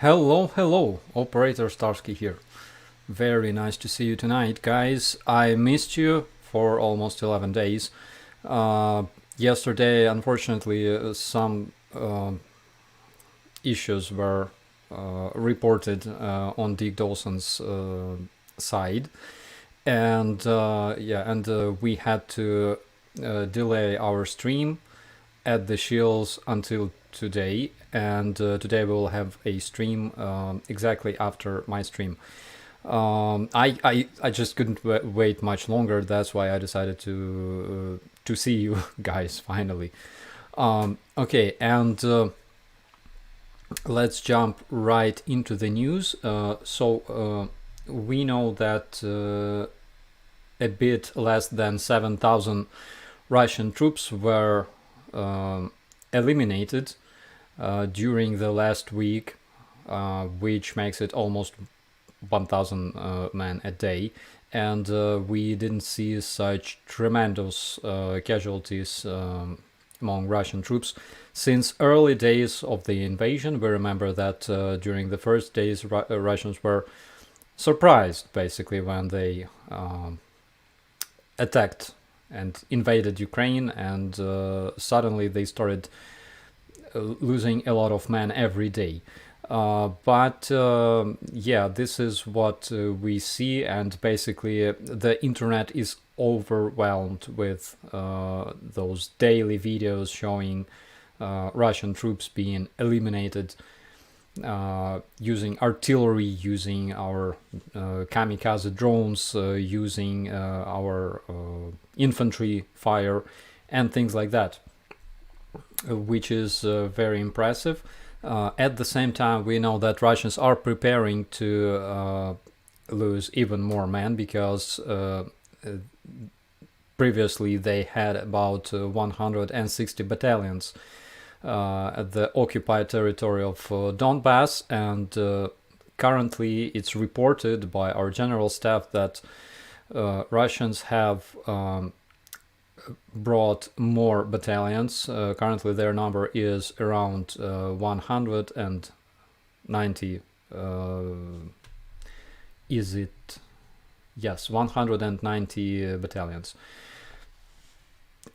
Hello, Operator Starsky here. Very nice to see you tonight, guys. I missed you for almost 11 days. Uh, Yesterday, unfortunately, some issues were reported on Dick Dawson's side, and we had to delay our stream at the Shields until today, and today we will have a stream exactly after my stream. I just couldn't wait much longer. That's why I decided to see you guys finally. Okay, and let's jump right into the news. We know that a bit less than 7,000 Russian troops were eliminated during the last week, which makes it almost 1,000 men a day. And we didn't see such tremendous casualties among Russian troops since early days of the invasion. We remember that during the first days, Russians were surprised basically when they attacked and invaded Ukraine, and suddenly they started losing a lot of men every day. But this is what we see, and basically the internet is overwhelmed with those daily videos showing Russian troops being eliminated using artillery, using our kamikaze drones, using our infantry fire, and things like that, which is very impressive. At the same time, we know that Russians are preparing to lose even more men because previously they had about 160 battalions at the occupied territory of Donbass, and currently it's reported by our general staff that Russians have brought more battalions. Currently their number is around 190. Is it? Yes, 190 battalions.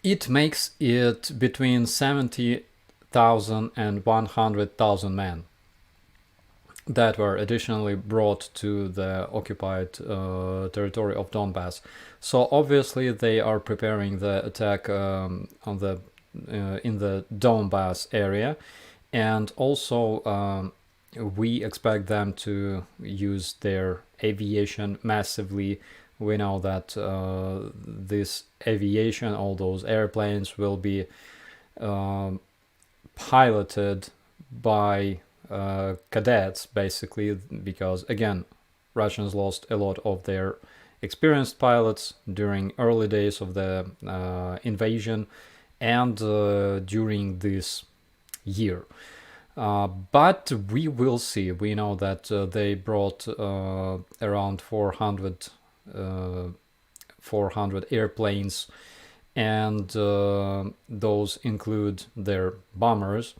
It makes it between 70,000 and 100,000 men that were additionally brought to the occupied territory of Donbass. So obviously they are preparing the attack in the Donbass area, and also we expect them to use their aviation massively. We know that this aviation, all those airplanes, will be piloted by cadets, basically, because again, Russians lost a lot of their experienced pilots during early days of the invasion and during this year. But we will see. We know that they brought around 400 airplanes, and those include their bombers.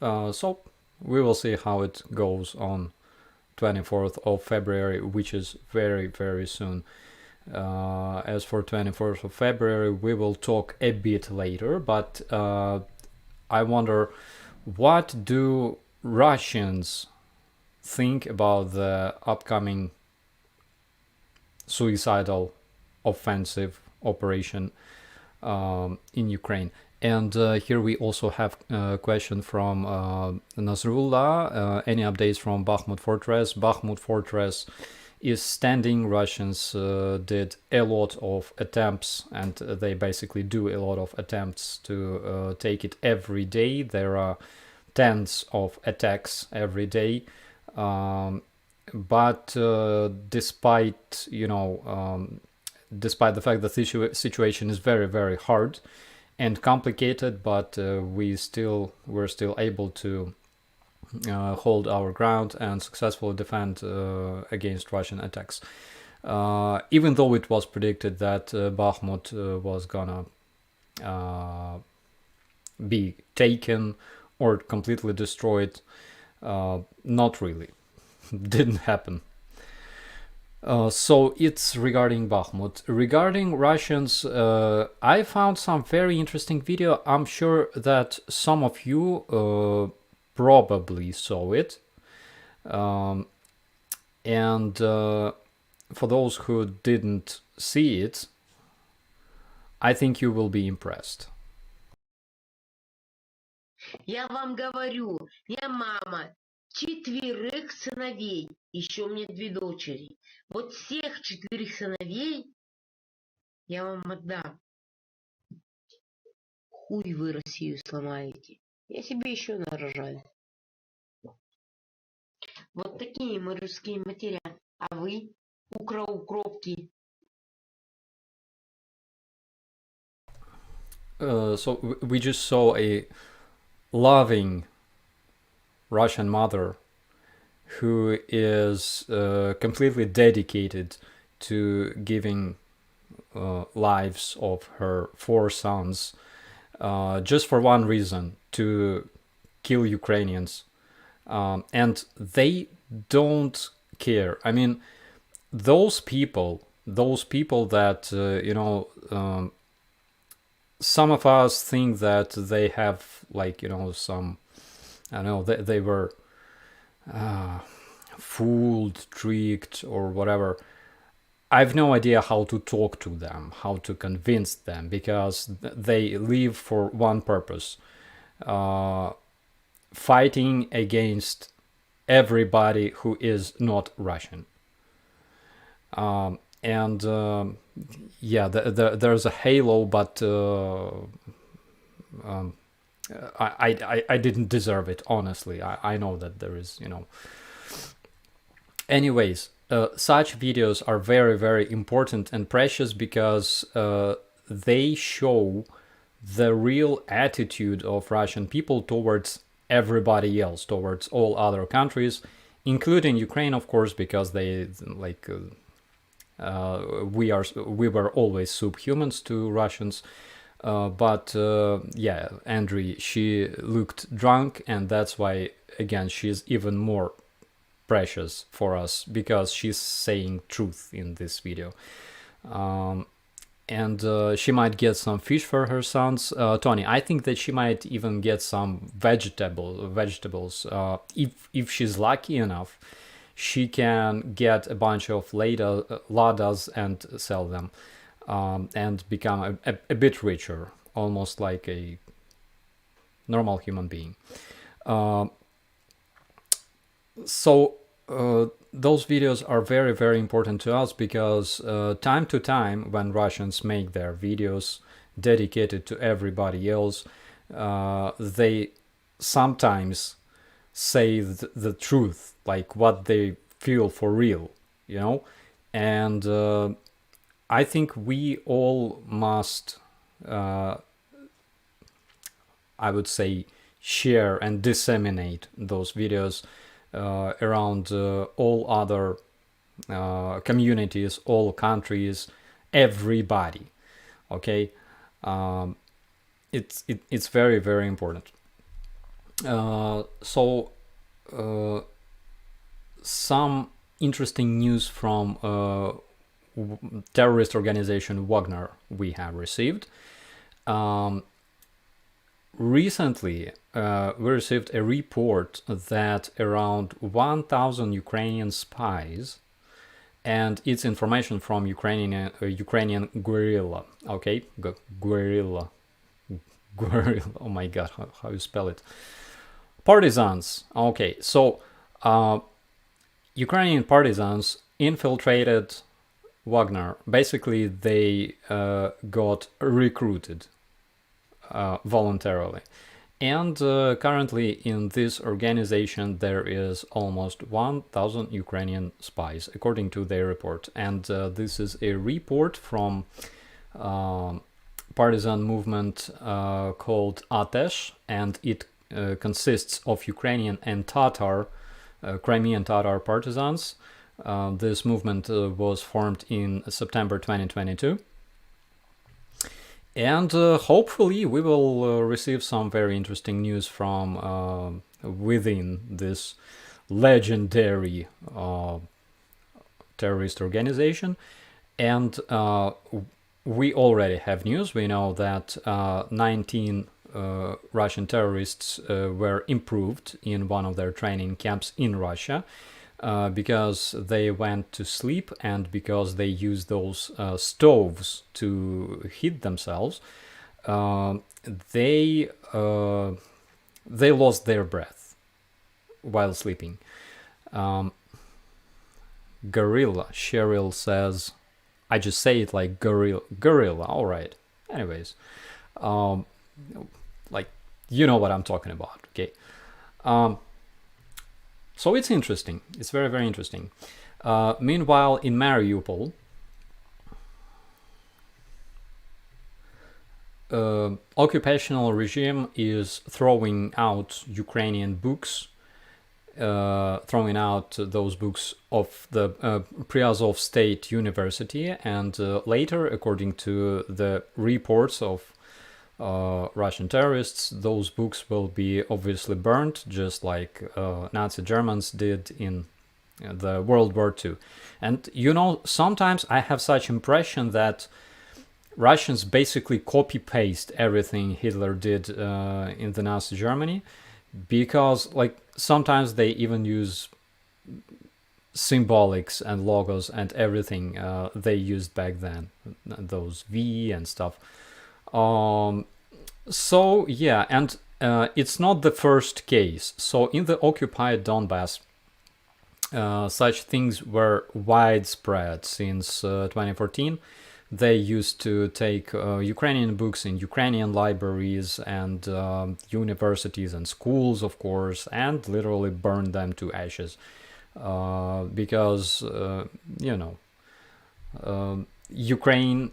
So we will see how it goes on 24th of February, which is very, very soon. As for 24th of February, we will talk a bit later, but I wonder, what do Russians think about the upcoming suicidal offensive operation in Ukraine? And here we also have a question from Nasrullah. Any updates from Bakhmut Fortress? Bakhmut Fortress is standing. Russians did a lot of attempts, and they basically do a lot of attempts to take it every day. There are tens of attacks every day. But despite despite the fact that the situation is very, very hard and complicated, but we're still able to hold our ground and successfully defend against Russian attacks. Even though it was predicted that Bakhmut was gonna be taken or completely destroyed, Not really. Didn't happen. So it's regarding Bakhmut. Regarding Russians, I found some very interesting video. I'm sure that some of you probably saw it. And for those who didn't see it, I think you will be impressed. Я вам говорю, я мама 4 сыновей, еще у меня 2 дочери. Вот всех 4 сыновей я вам отдам. Хуй вы Россию сломаете. Я себе еще нарожаю. Вот такие мы русские матеря. А вы, укропки. So we just saw a loving Russian mother who is completely dedicated to giving lives of her 4 sons just for one reason, to kill Ukrainians. And they don't care. I mean, those people that, some of us think that they have, like, some, I don't know, they were fooled, tricked, or whatever. I've no idea how to talk to them, how to convince them, because they live for one purpose: fighting against everybody who is not Russian. There's a halo, but I didn't deserve it, honestly. I know that there is, Anyways, such videos are very, very important and precious because they show the real attitude of Russian people towards everybody else, towards all other countries, including Ukraine, of course, because they we were always subhumans to Russians. Andriy, she looked drunk, and that's why, again, she's even more precious for us, because she's saying truth in this video. She might get some fish for her sons. Tony, I think that she might even get some vegetables. If she's lucky enough, she can get a bunch of ladas and sell them, and become a bit richer, almost like a normal human being. Those videos are very, very important to us because time to time, when Russians make their videos dedicated to everybody else, they sometimes say the truth, like what they feel for real, and I think we all must, I would say, share and disseminate those videos around all other communities, all countries, everybody. Okay, it's very, very important. Some interesting news from terrorist organization Wagner we have received. Recently, we received a report that around 1,000 Ukrainian spies, and it's information from Ukrainian guerrilla. Okay, guerrilla. Oh my God, how you spell it? Partisans. Okay, so Ukrainian partisans infiltrated Wagner. Basically, they got recruited voluntarily. And currently in this organization there is almost 1,000 Ukrainian spies, according to their report. And this is a report from partisan movement called Atesh, and it consists of Ukrainian and Tatar, Crimean Tatar partisans. This movement was formed in September 2022. And hopefully we will receive some very interesting news from within this legendary terrorist organization. And we already have news. We know that 19 Russian terrorists were improved in one of their training camps in Russia because they went to sleep and because they used those stoves to heat themselves. They lost their breath while sleeping. Gorilla, Cheryl says, I just say it like gorilla, all right. Anyways, like, you know what I'm talking about, okay? So it's interesting. It's very, very interesting. Meanwhile, in Mariupol, occupational regime is throwing out Ukrainian books, throwing out those books of the Priazov State University, and later, according to the reports of Russian terrorists, those books will be obviously burnt, just like Nazi Germans did in the World War II. And you know, sometimes I have such impression that Russians basically copy-paste everything Hitler did in the Nazi Germany, because like sometimes they even use symbolics and logos and everything they used back then, those V and stuff. So yeah, and it's not the first case. So in the occupied Donbass, such things were widespread since 2014. They used to take Ukrainian books in Ukrainian libraries and universities and schools, of course, and literally burn them to ashes. Because, you know, Ukraine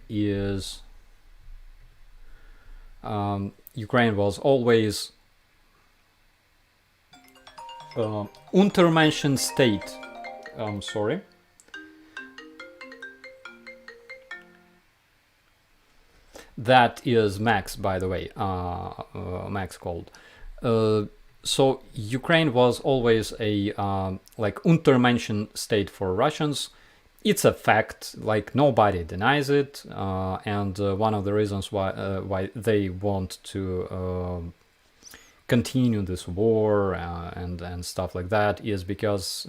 was always Untermenschen state. Sorry. That is Max, by the way. Max called. So Ukraine was always a like Untermenschen state for Russians. It's a fact, like nobody denies it, and one of the reasons why they want to continue this war and stuff like that is because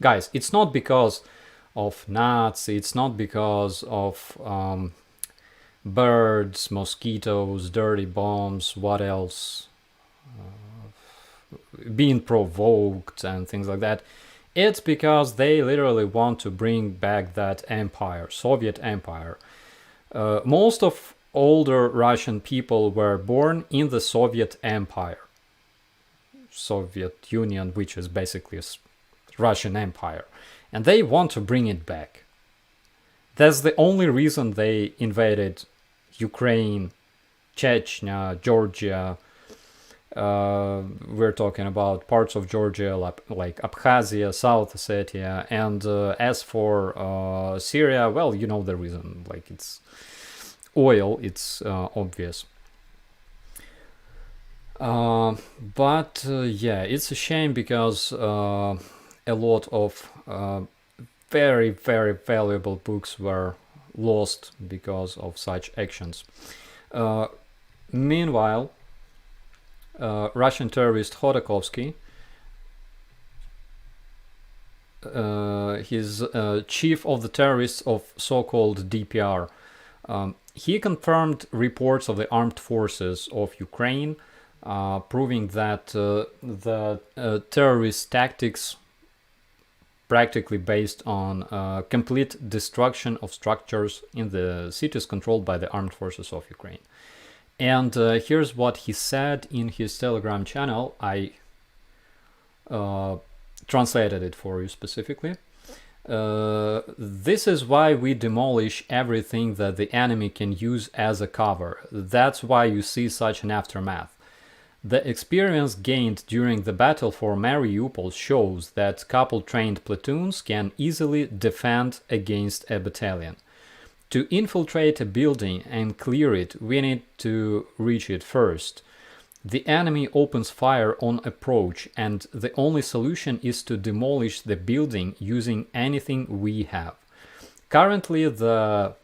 guys, it's not because of nuts, it's not because of birds, mosquitoes, dirty bombs, what else, being provoked and things like that. It's because they literally want to bring back that empire, Soviet empire. Most of older Russian people were born in the Soviet empire, Soviet Union, which is basically a Russian empire, and they want to bring it back. That's the only reason they invaded Ukraine, Chechnya, Georgia. We're talking about parts of Georgia like Abkhazia, South Ossetia, and as for Syria, well, you know the reason, like it's oil, it's obvious. But yeah, it's a shame because a lot of very, very valuable books were lost because of such actions. Meanwhile, Russian terrorist Khodorkovsky, he's chief of the terrorists of so-called DPR. He confirmed reports of the armed forces of Ukraine, proving that the terrorist tactics practically based on complete destruction of structures in the cities controlled by the armed forces of Ukraine. And here's what he said in his Telegram channel. I translated it for you specifically. This is why we demolish everything that the enemy can use as a cover. That's why you see such an aftermath. The experience gained during the battle for Mariupol shows that couple-trained platoons can easily defend against a battalion. To infiltrate a building and clear it, we need to reach it first. The enemy opens fire on approach, and the only solution is to demolish the building using anything we have. Currently, the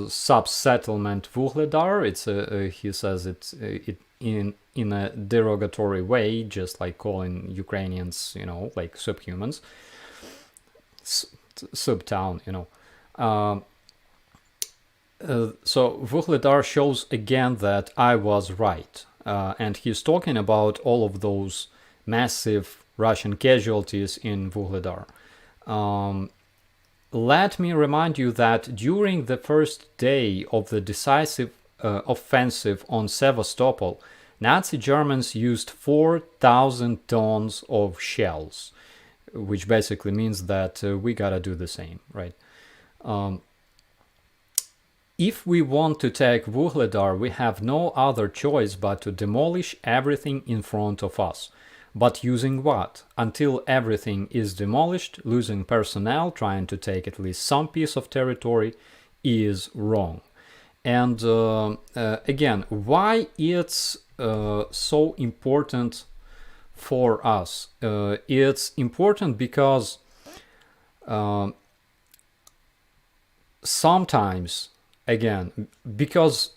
sub-settlement Vuhledar, he says it's in a derogatory way, just like calling Ukrainians, like subhumans, subtown, so Vuhledar shows again that I was right. And he's talking about all of those massive Russian casualties in Vuhledar. Let me remind you that during the first day of the decisive offensive on Sevastopol, Nazi Germans used 4,000 tons of shells, which basically means that we gotta do the same, right? If we want to take Vuhledar, we have no other choice but to demolish everything in front of us. But using what? Until everything is demolished, losing personnel, trying to take at least some piece of territory is wrong. And again, why it's so important for us? It's important because sometimes, again, because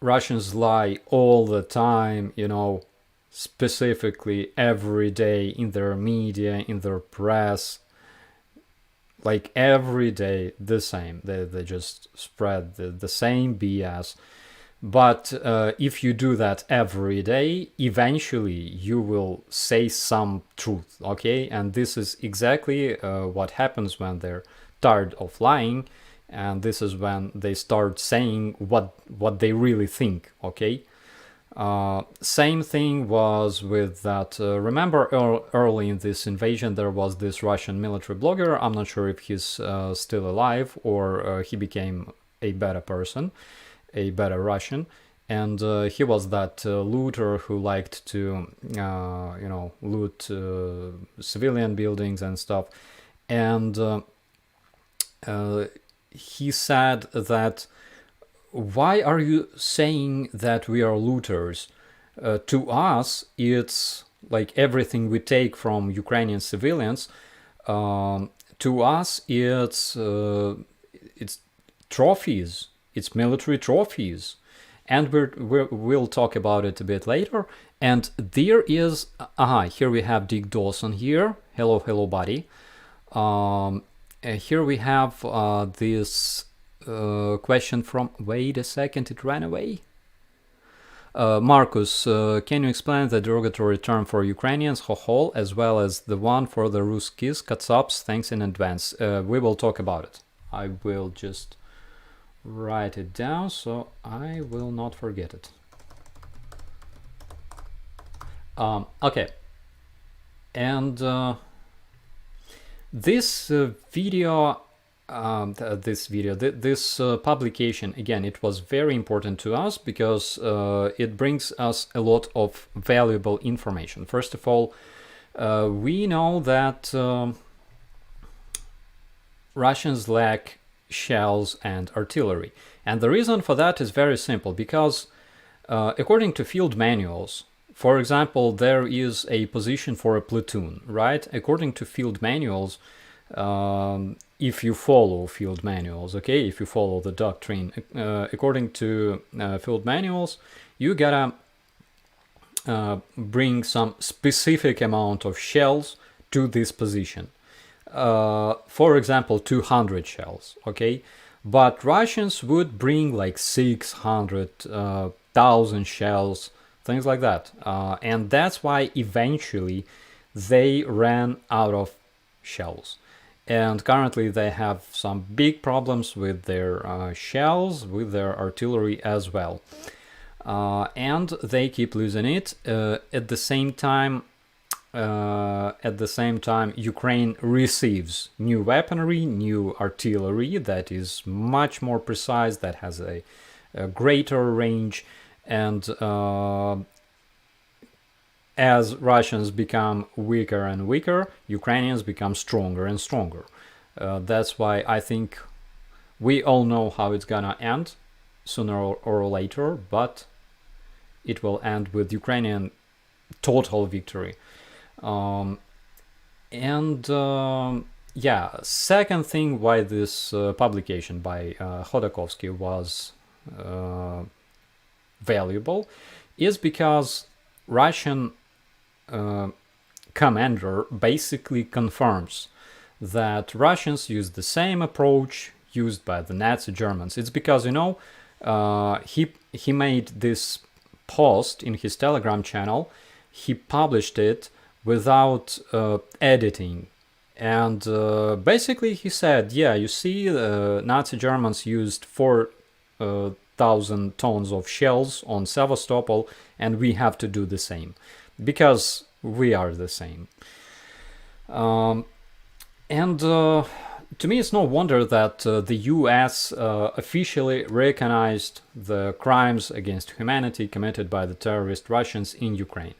Russians lie all the time, specifically every day in their media, in their press, like every day the same. They just spread the same BS. But if you do that every day, eventually you will say some truth, okay? And this is exactly what happens when they're tired of lying. And this is when they start saying what they really think, okay? Same thing was with that. Remember early in this invasion, there was this Russian military blogger. I'm not sure if he's still alive or he became a better person, a better Russian. And he was that looter who liked to, loot civilian buildings and stuff. And he said that, why are you saying that we are looters? To us, it's like everything we take from Ukrainian civilians. To us, it's trophies. It's military trophies. And we'll talk about it a bit later. And there is... here we have Dick Dawson here. Hello, buddy. Here we have this question from... Wait a second, it ran away. Marcus, can you explain the derogatory term for Ukrainians, hohol, as well as the one for the Ruskis, Katsaps? Thanks in advance. We will talk about it. I will just write it down so I will not forget it. Okay. And this publication, again, it was very important to us because it brings us a lot of valuable information. First of all, we know that Russians lack shells and artillery. And the reason for that is very simple, because according to field manuals, for example, there is a position for a platoon, right? According to field manuals, if you follow field manuals, okay, if you follow the doctrine, according to field manuals, you gotta bring some specific amount of shells to this position. For example, 200 shells, okay? But Russians would bring like 600,000 shells, things like that. And that's why eventually they ran out of shells. And currently they have some big problems with their shells, with their artillery as well. And they keep losing it. At the same time, Ukraine receives new weaponry, new artillery that is much more precise, that has a greater range, and as Russians become weaker and weaker, Ukrainians become stronger and stronger. That's why I think we all know how it's gonna end sooner or later, but it will end with Ukrainian total victory. Yeah, second thing why this publication by Khodakovsky was valuable is because Russian commander basically confirms that Russians use the same approach used by the Nazi Germans. It's because, he made this post in his Telegram channel. He published it without editing. And basically he said, yeah, you see, Nazi Germans used 4,000 tons of shells on Sevastopol, and we have to do the same because we are the same. To me, it's no wonder that the US officially recognized the crimes against humanity committed by the terrorist Russians in Ukraine.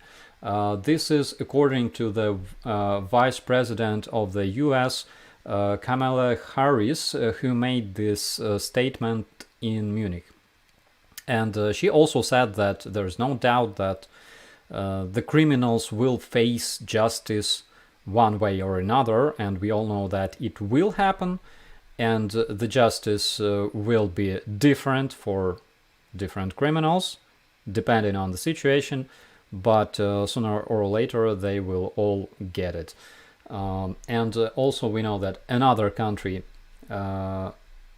This is according to the Vice President of the US, Kamala Harris, who made this statement in Munich. And she also said that there's no doubt that the criminals will face justice one way or another, and we all know that it will happen, and the justice will be different for different criminals depending on the situation, but sooner or later they will all get it. And also we know that another country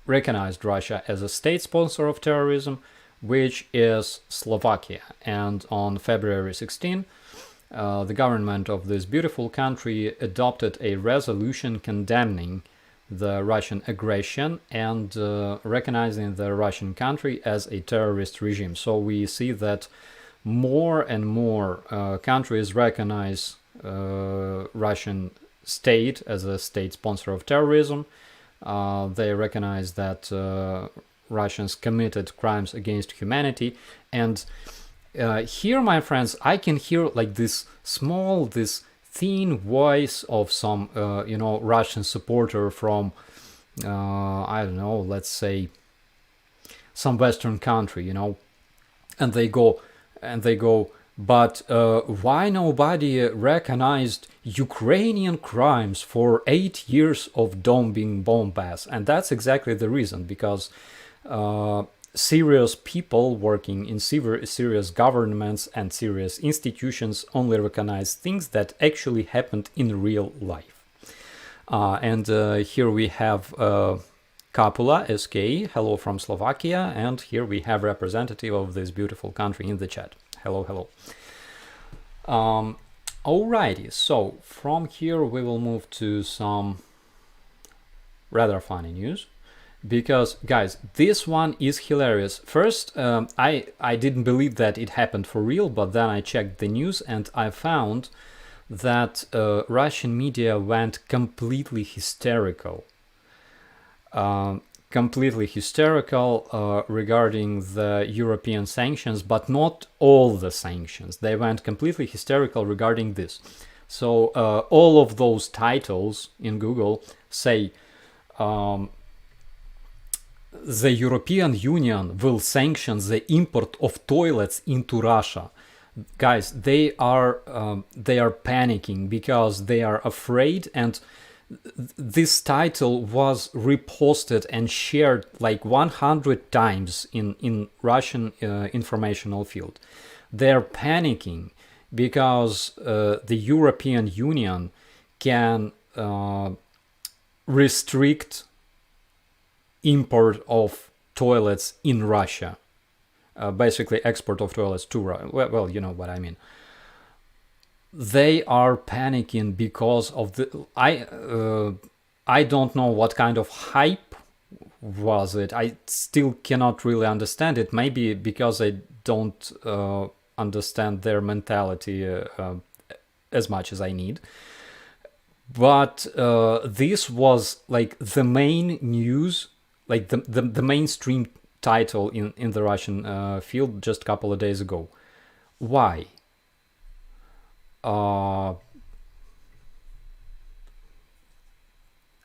recognized Russia as a state sponsor of terrorism, which is Slovakia. And on February 16, the government of this beautiful country adopted a resolution condemning the Russian aggression and recognizing the Russian country as a terrorist regime. So we see that more and more countries recognize Russian state as a state sponsor of terrorism. They recognize that Russians committed crimes against humanity. And here, my friends, I can hear like this thin voice of some, Russian supporter from, I don't know, let's say some Western country, and they go, but why nobody recognized Ukrainian crimes for 8 years of bombing Donbass? And that's exactly the reason, because serious people working in serious governments and serious institutions only recognize things that actually happened in real life. And here we have Kapula SK, hello from Slovakia, and here we have representative of this beautiful country in the chat. Hello. Alrighty, so from here we will move to some rather funny news. Because, guys, this one is hilarious. First, I didn't believe that it happened for real, but then I checked the news and I found that Russian media went completely hysterical. Regarding the European sanctions, but not all the sanctions. They went completely hysterical regarding this. So all of those titles in Google say, the European Union will sanction the import of toilets into Russia. Guys, they are panicking because they are afraid, and this title was reposted and shared like 100 times in Russian informational field. They're panicking because the European Union can restrict import of toilets in Russia, basically export of toilets to Russia. Well, you know what I mean. They are panicking because of the I don't know what kind of hype was it. I still cannot really understand it. Maybe because I don't understand their mentality as much as I need. But this was like the main news, like the mainstream title in the Russian field just a couple of days ago. Why?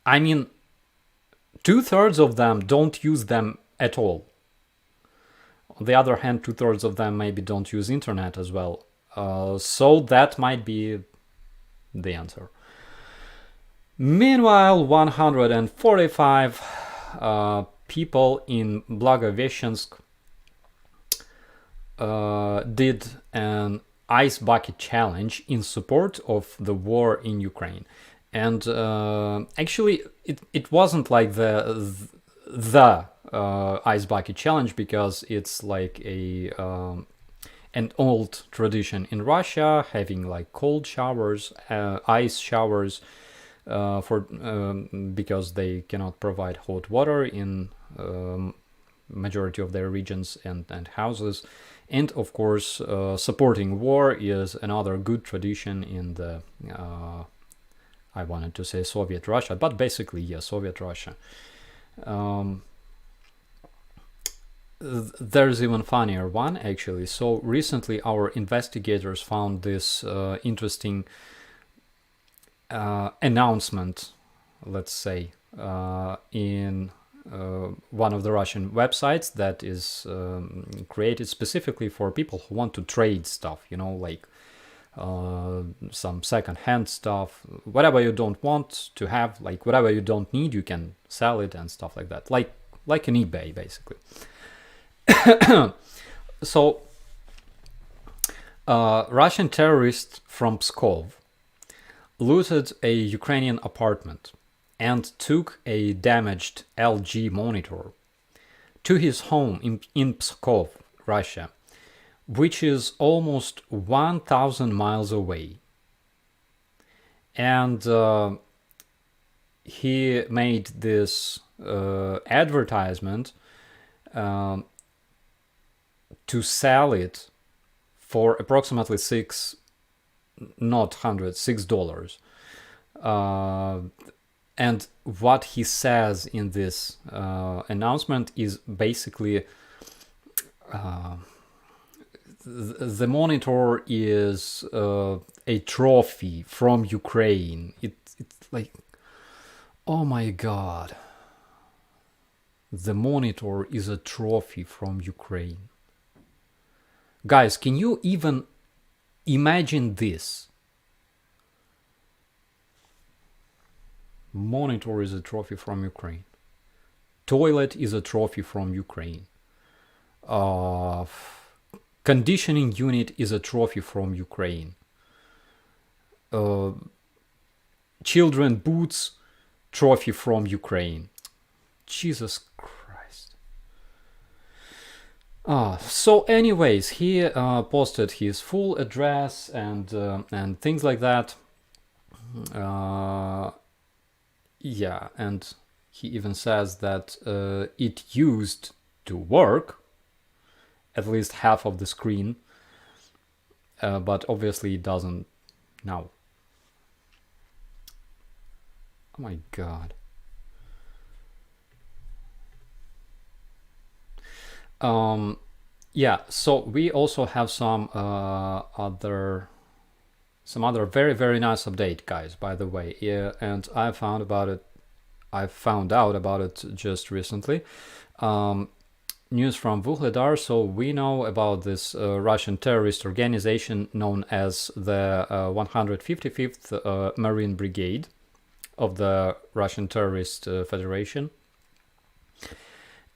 I mean, 2/3 of them don't use them at all. On the other hand, 2/3 of them maybe don't use internet as well. So that might be the answer. Meanwhile, 145 people in Blagoveshchensk did an ice bucket challenge in support of the war in Ukraine. And actually, it wasn't like the ice bucket challenge, because it's like an old tradition in Russia, having like cold showers, ice showers, because they cannot provide hot water in majority of their regions and houses. And of course, supporting war is another good tradition in the I wanted to say Soviet Russia, but basically, yeah, Soviet Russia. There's even funnier one, actually. So recently our investigators found this interesting announcement, let's say, in one of the Russian websites that is created specifically for people who want to trade stuff, like some second-hand stuff, whatever you don't want to have, like whatever you don't need, you can sell it and stuff like that, like an eBay, basically. So Russian terrorists from Pskov looted a Ukrainian apartment and took a damaged LG monitor to his home in Pskov, Russia, which is almost 1,000 miles away. And he made this advertisement to sell it for approximately $6. And what he says in this announcement is basically the monitor is a trophy from Ukraine. It's like, oh my god, the monitor is a trophy from Ukraine. Guys, can you even imagine this? Monitor is a trophy from Ukraine. Toilet is a trophy from Ukraine. Conditioning unit is a trophy from Ukraine. Children boots, trophy from Ukraine. Jesus Christ. So anyways, he posted his full address and things like that. Yeah, and he even says that it used to work, at least half of the screen, but obviously it doesn't now. Oh my god. Yeah, so we also have some other very, very nice update, guys, by the way. Yeah, and I found out about it just recently. News from Vuhledar. So we know about this Russian terrorist organization known as the 155th Marine Brigade of the Russian Terrorist Federation.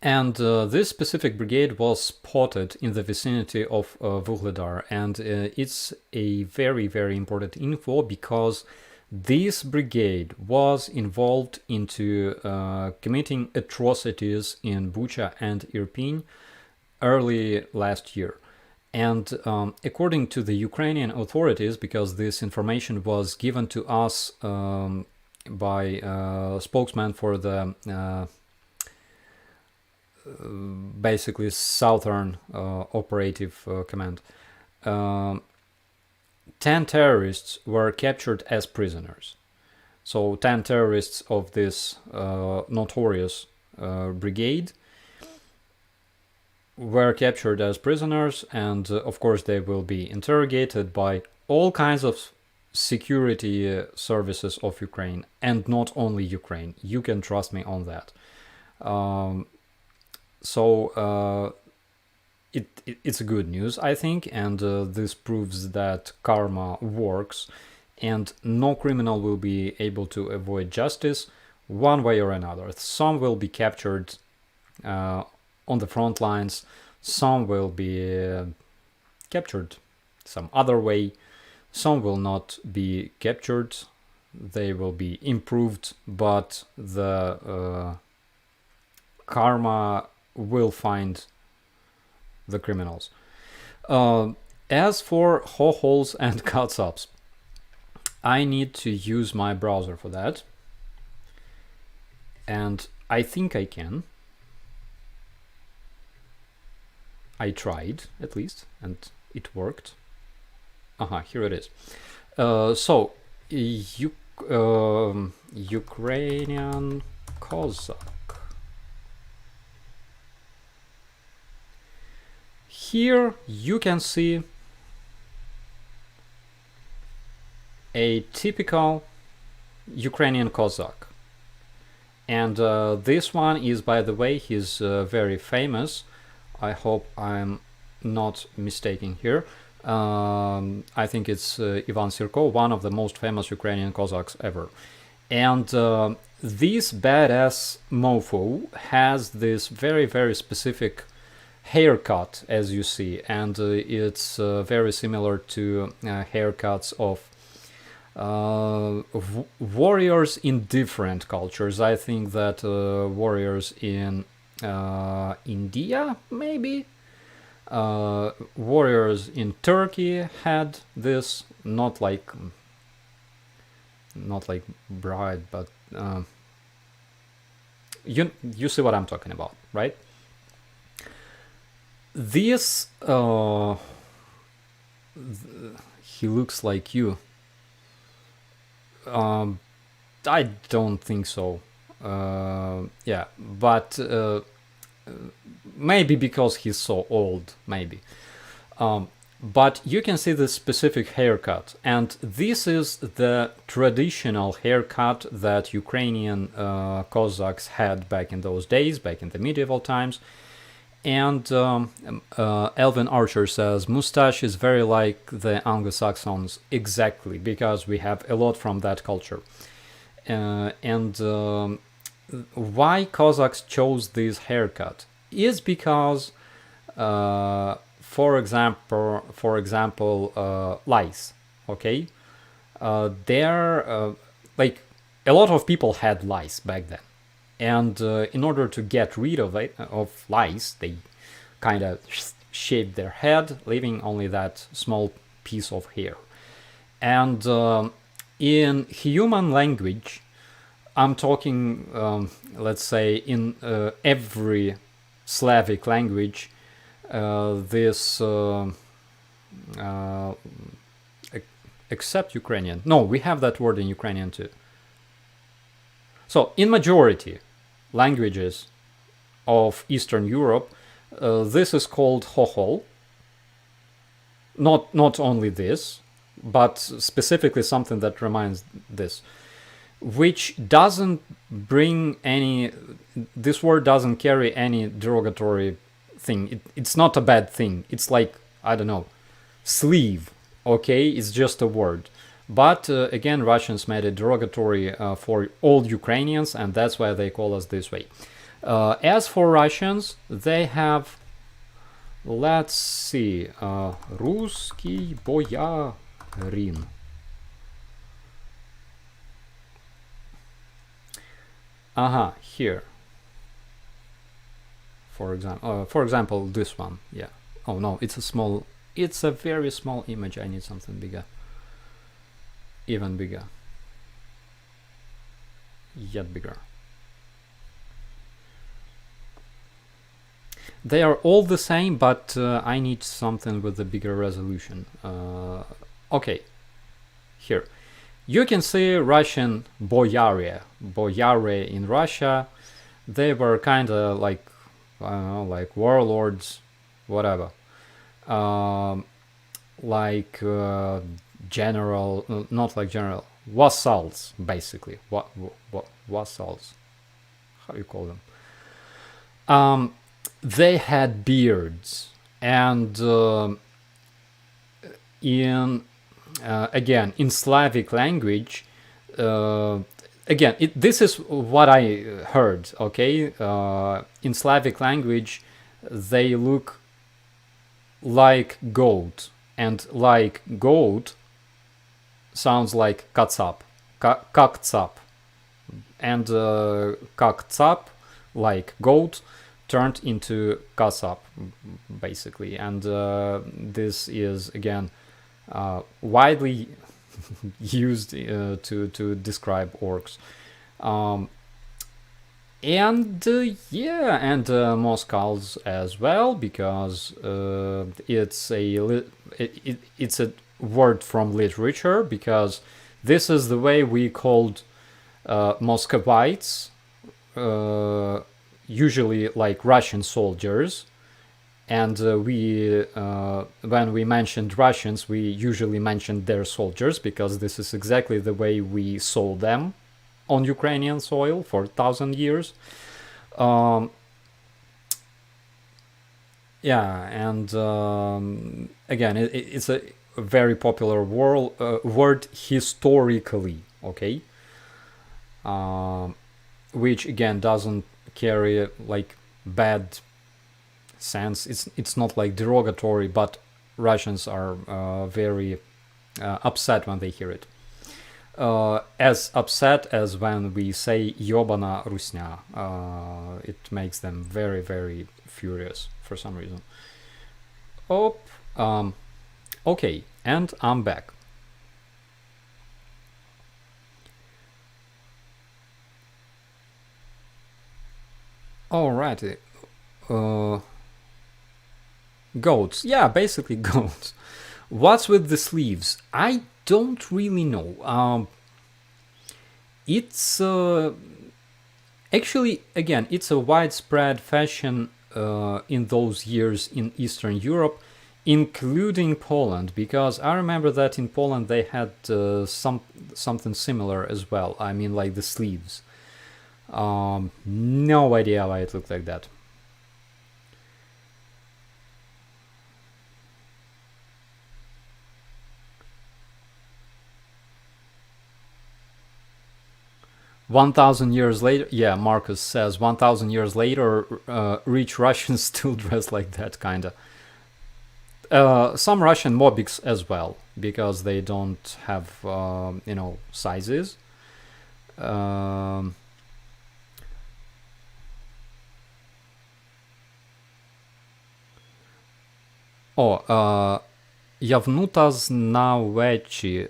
And this specific brigade was spotted in the vicinity of Vuhledar, and it's a very, very important info, because this brigade was involved into committing atrocities in Bucha and Irpin early last year. And according to the Ukrainian authorities, because this information was given to us by a spokesman for the basically Southern Operative Command, 10 terrorists were captured as prisoners. So 10 terrorists of this notorious brigade were captured as prisoners, and of course they will be interrogated by all kinds of security services of Ukraine, and not only Ukraine. You can trust me on that. So it's a good news, I think, and this proves that karma works, and no criminal will be able to avoid justice one way or another. Some will be captured on the front lines, some will be captured some other way, some will not be captured, they will be improved, but the karma will find the criminals. As for ho-holes and cuts-ups, I need to use my browser for that, and I think I can. I tried, at least, and it worked. Here it is. So, Ukrainian Cossack. Here you can see a typical Ukrainian Cossack. And this one is, by the way, he's very famous. I hope I'm not mistaken here. I think it's Ivan Sirko, one of the most famous Ukrainian Cossacks ever. And this badass mofo has this very, very specific haircut, as you see, and it's very similar to haircuts of warriors in different cultures. I think that warriors in India, maybe, warriors in Turkey had this, not like bride, but you see what I'm talking about, right? This he looks like you. I don't think so. Yeah, but maybe because he's so old, maybe. But you can see the specific haircut, and this is the traditional haircut that Ukrainian Cossacks had back in those days, back in the medieval times. And Elvin Archer says, mustache is very like the Anglo-Saxons, exactly, because we have a lot from that culture. And why Cossacks chose this haircut is because, for example, lice. Okay, like a lot of people had lice back then, and in order to get rid of lice, they kind of shaved their head, leaving only that small piece of hair. And in human language, I'm talking, let's say, in every Slavic language, this, except Ukrainian. No, we have that word in Ukrainian too. So, in majority languages of Eastern Europe, this is called hohol. Not only this, but specifically something that reminds this, which doesn't bring any, this word doesn't carry any derogatory thing. It's not a bad thing. It's like, I don't know, sleeve, okay? It's just a word. But again, Russians made it derogatory for all Ukrainians, and that's why they call us this way. As for Russians, they have, let's see, Русский боярин. Here. For example, this one. Yeah. Oh no, it's a very small image. I need something bigger. Even bigger. Yet bigger. They are all the same, but I need something with a bigger resolution. Okay, here. You can see Russian boyare. Boyare in Russia, they were kind of like, I don't know, like warlords, whatever. Like general, not like general, vassals, basically. Vassals? How you call them? They had beards, And in again, in Slavic language, again, this is what I heard. Okay, in Slavic language, they look like goat, and like goat sounds like katsap, kaktsap, and kaktsap, like goat, turned into kasap, basically. And this is again widely used to describe orcs. And yeah, and Moscow's as well, because it's it's a word from literature, because this is the way we called Muscovites, usually like Russian soldiers. And we when we mentioned Russians, we usually mentioned their soldiers, because this is exactly the way we saw them on Ukrainian soil for 1,000 years. Yeah, and again, it's a very popular word historically, okay? Which again doesn't carry like bad sense. It's not like derogatory, but Russians are very upset when they hear it. As upset as when we say "Yobana Rusnya." It makes them very, very furious for some reason. Oh, okay, and I'm back. Alrighty. Goats. Yeah, basically goats. What's with the sleeves? I don't really know. It's actually, again, it's a widespread fashion in those years in Eastern Europe, including Poland, because I remember that in Poland they had something similar as well. I mean, like the sleeves. No idea why it looked like that. $1,000 years later, yeah, Marcus says 1,000 years later, rich Russians still dress like that, kinda. Some Russian mobiks as well, because they don't have, sizes. Yavnuta Znawechi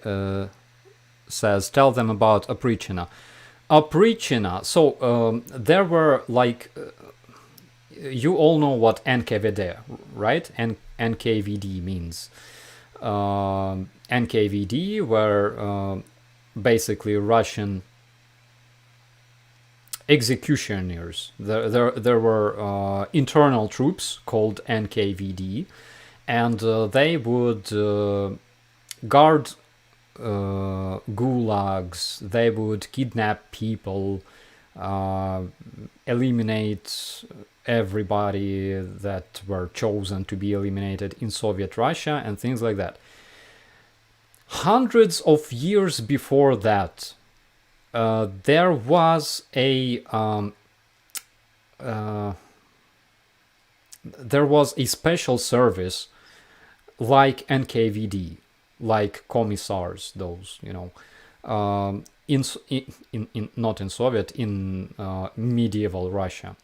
says, tell them about Oprichina. Oprichina. So there were like, you all know what NKVD, right? NKVD means. NKVD were basically Russian executioners. There were internal troops called NKVD, and they would guard gulags. They would kidnap people, eliminate everybody that were chosen to be eliminated in Soviet Russia, and things like that. Hundreds of years before that, there was a special service like NKVD, like commissars, those, in not in Soviet, in medieval Russia.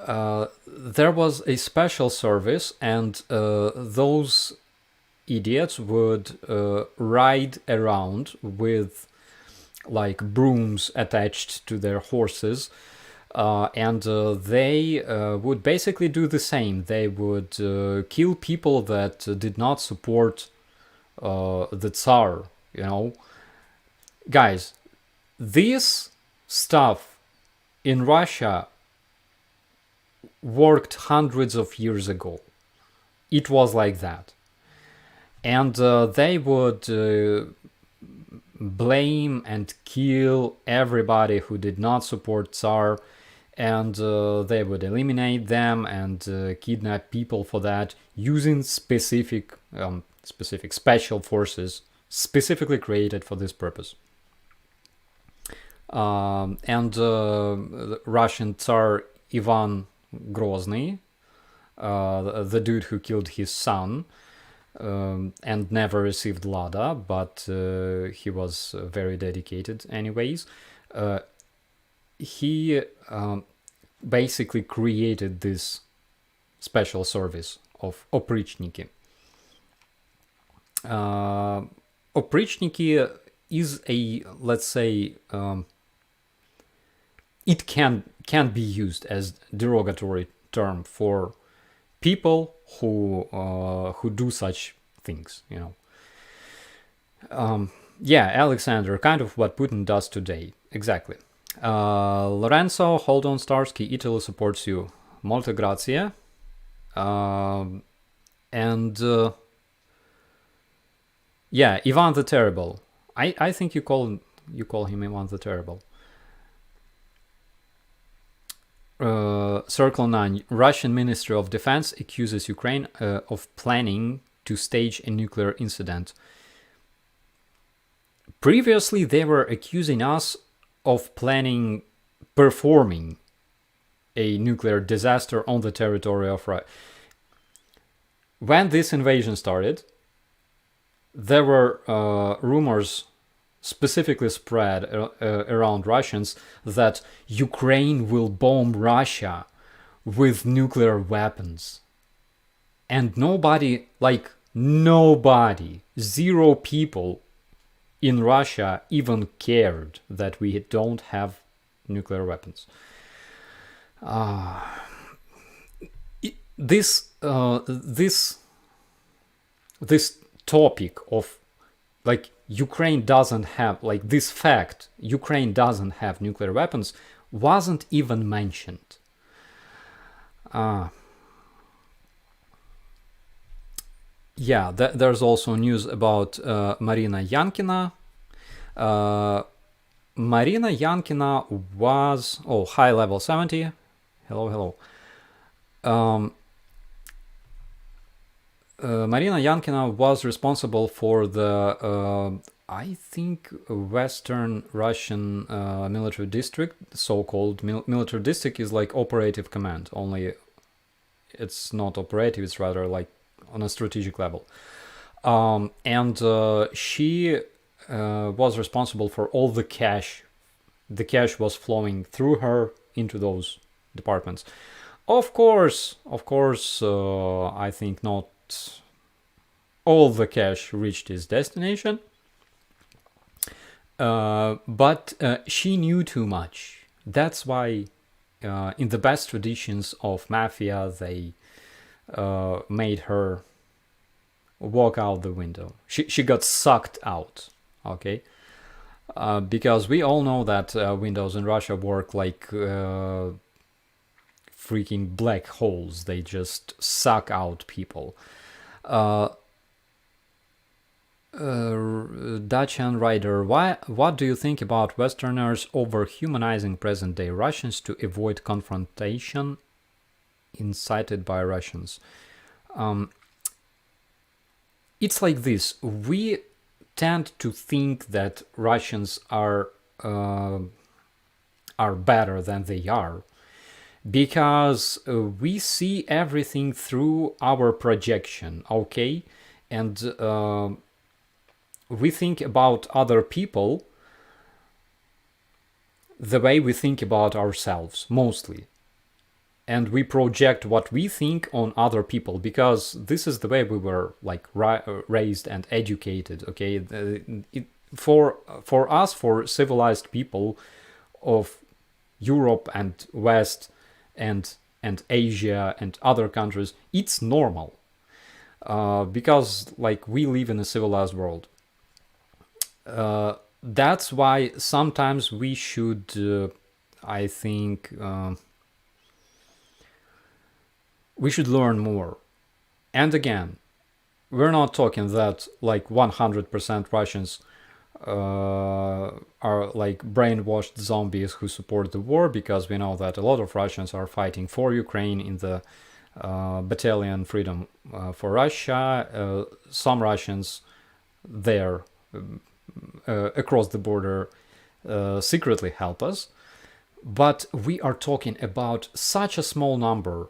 There was a special service, and those idiots would ride around with like brooms attached to their horses, and they would basically do the same. They would kill people that did not support the Tsar, Guys, this stuff in Russia worked hundreds of years ago. It was like that. And they would blame and kill everybody who did not support Tsar. and they would eliminate them and kidnap people for that, using specific special forces specifically created for this purpose. And the Russian Tsar Ivan Grozny, the dude who killed his son and never received Lada, but he was very dedicated anyways, he basically created this special service of oprichniki. Oprichniki is a, let's say, it can be used as derogatory term for people who do such things, yeah, Alexander, kind of what Putin does today, exactly. Lorenzo, hold on, Starsky, Italy supports you. Molte grazie. And yeah, Ivan the Terrible. I think you call him Ivan the Terrible. Circle 9. Russian Ministry of Defense accuses Ukraine of planning to stage a nuclear incident. Previously, they were accusing us of performing a nuclear disaster on the territory of Russia. When this invasion started, there were rumors specifically spread around Russians that Ukraine will bomb Russia with nuclear weapons. And nobody, zero people in Russia even cared that we don't have nuclear weapons. This topic of Ukraine doesn't have, this fact, Ukraine doesn't have nuclear weapons, wasn't even mentioned. Yeah, there's also news about Marina Yankina. Marina Yankina was... Oh, high level 70. Hello. Marina Yankina was responsible for the, I think, Western Russian military district, so-called military district is like operative command, only it's not operative, it's rather like on a strategic level. And she was responsible for all the cash. The cash was flowing through her into those departments. Of course, I think not all the cash reached its destination, but she knew too much. That's why in the best traditions of mafia, they made her walk out the window. She got sucked out, okay? Because we all know that windows in Russia work like freaking black holes. They just suck out people. Dacian Rider, what do you think about Westerners over-humanizing present-day Russians to avoid confrontation incited by Russians? It's like this. We tend to think that Russians are better than they are, because we see everything through our projection, okay? And we think about other people the way we think about ourselves, mostly. And we project what we think on other people, because this is the way we were raised and educated, okay? For us, for civilized people of Europe and West and Asia and other countries, it's normal, because we live in a civilized world. That's why sometimes we should, I think, we should learn more. And again, we're not talking that 100% Russians are like brainwashed zombies who support the war, because we know that a lot of Russians are fighting for Ukraine in the battalion Freedom for Russia. Some Russians there across the border secretly help us. But we are talking about such a small number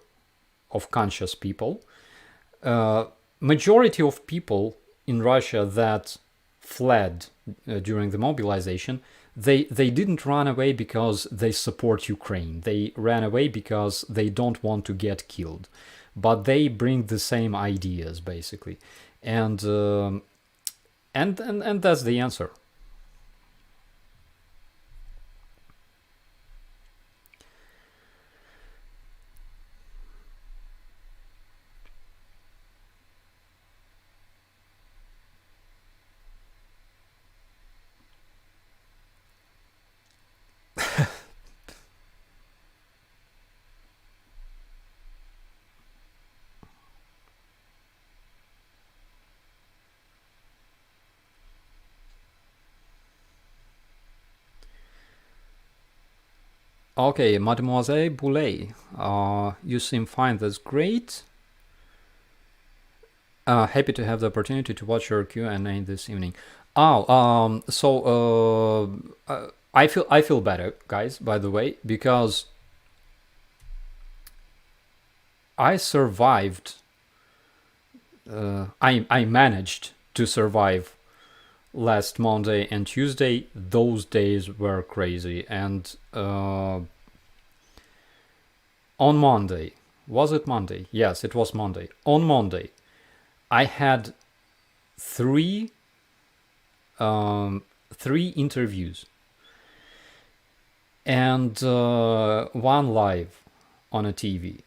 of conscious people. Majority of people in Russia that fled during the mobilization, they didn't run away because they support Ukraine. They ran away because they don't want to get killed, but they bring the same ideas basically, and and that's the answer. Okay, Mademoiselle Boulet, you seem fine. That's great. Happy to have the opportunity to watch your Q&A this evening. I feel better, guys. By the way, because I survived. I managed to survive last Monday and Tuesday. Those days were crazy, and on Monday, was it Monday? Yes, it was Monday. On Monday, I had three interviews and one live on a TV,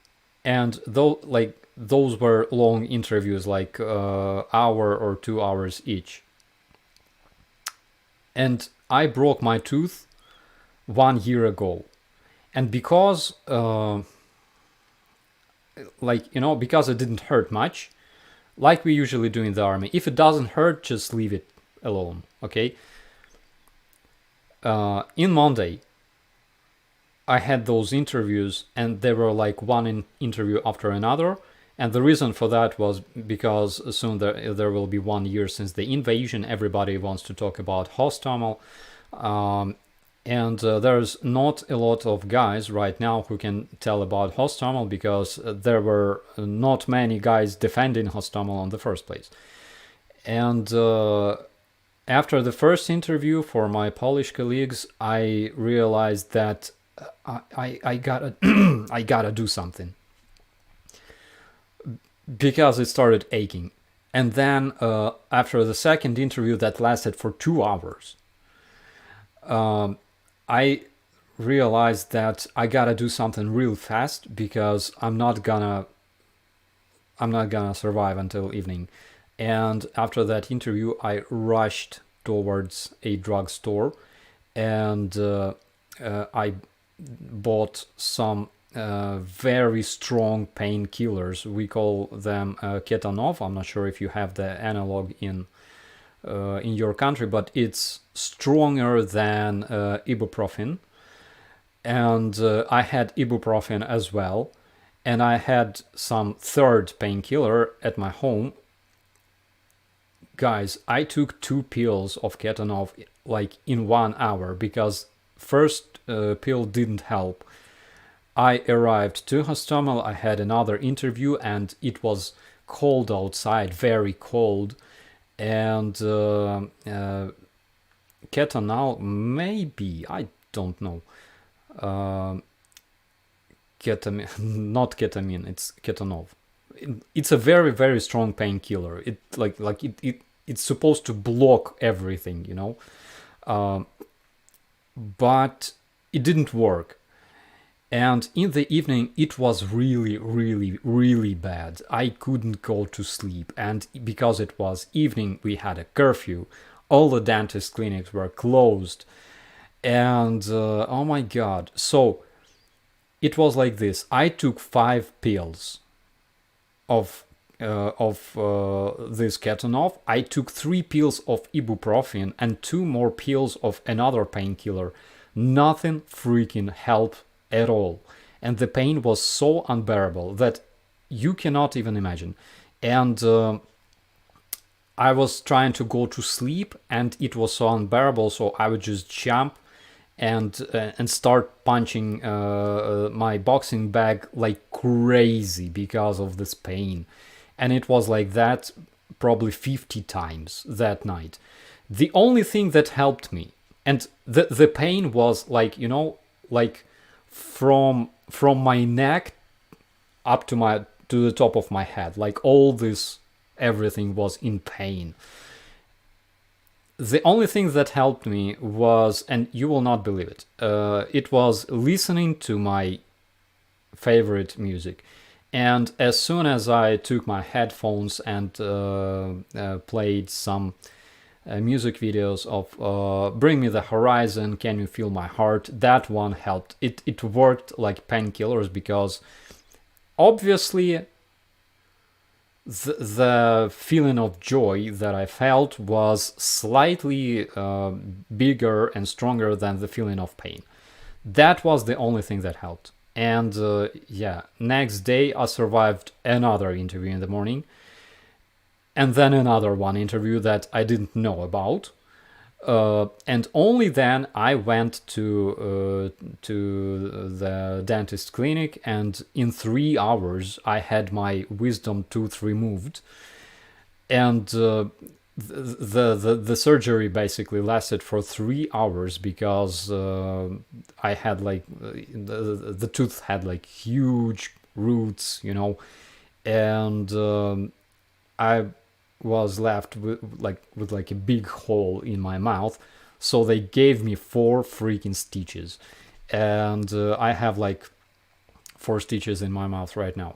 and though like those were long interviews, like hour or 2 hours each. And I broke my tooth 1 year ago, and because because it didn't hurt much, like we usually do in the army. If it doesn't hurt, just leave it alone, okay? In Monday, I had those interviews, and they were like one interview after another. And the reason for that was because soon there will be 1 year since the invasion. Everybody wants to talk about Hostomel. And there's not a lot of guys right now who can tell about Hostomel, because there were not many guys defending Hostomel in the first place. And after the first interview for my Polish colleagues, I realized that I gotta I gotta do something, because it started aching. And then after the second interview that lasted for 2 hours, I realized that I gotta do something real fast, because I'm not gonna survive until evening. And after that interview, I rushed towards a drugstore, and I bought some very strong painkillers. We call them ketanov. I'm not sure if you have the analog in your country, but it's stronger than ibuprofen. And I had ibuprofen as well, and I had some third painkiller at my home. Guys, I took 2 pills of ketanov like in 1 hour, because first pill didn't help. I arrived to Hostomel, I had another interview, and it was cold outside, very cold. And ketanol, maybe, I don't know. Ketamine, not ketamine, it's ketanov. It's a very, very strong painkiller. It's supposed to block everything, but it didn't work. And in the evening, it was really, really, really bad. I couldn't go to sleep. And because it was evening, we had a curfew. All the dentist clinics were closed. And oh my God. So it was like this. I took 5 pills of this ketanol, I took 3 pills of ibuprofen and 2 more pills of another painkiller. Nothing freaking helped at all. And the pain was so unbearable that you cannot even imagine. And I was trying to go to sleep, and it was so unbearable, so I would just jump and start punching my boxing bag like crazy because of this pain. And it was like that probably 50 times that night. The only thing that helped me, and the pain was like, you know, like from my neck up to the top of my head, like all this, everything was in pain. The only thing that helped me was, and you will not believe it, it was listening to my favorite music. And as soon as I took my headphones and played some music videos of Bring Me the Horizon, Can You Feel My Heart, that one helped. It worked like painkillers, because obviously the feeling of joy that I felt was slightly bigger and stronger than the feeling of pain. That was the only thing that helped. And next day I survived another interview in the morning, and then another one interview that I didn't know about. And only then I went to the dentist clinic, and in 3 hours I had my wisdom tooth removed. And the surgery basically lasted for 3 hours, because I had like the tooth had like huge roots, you know, and I was left with like a big hole in my mouth. So they gave me 4 freaking stitches, and I have like 4 stitches in my mouth right now.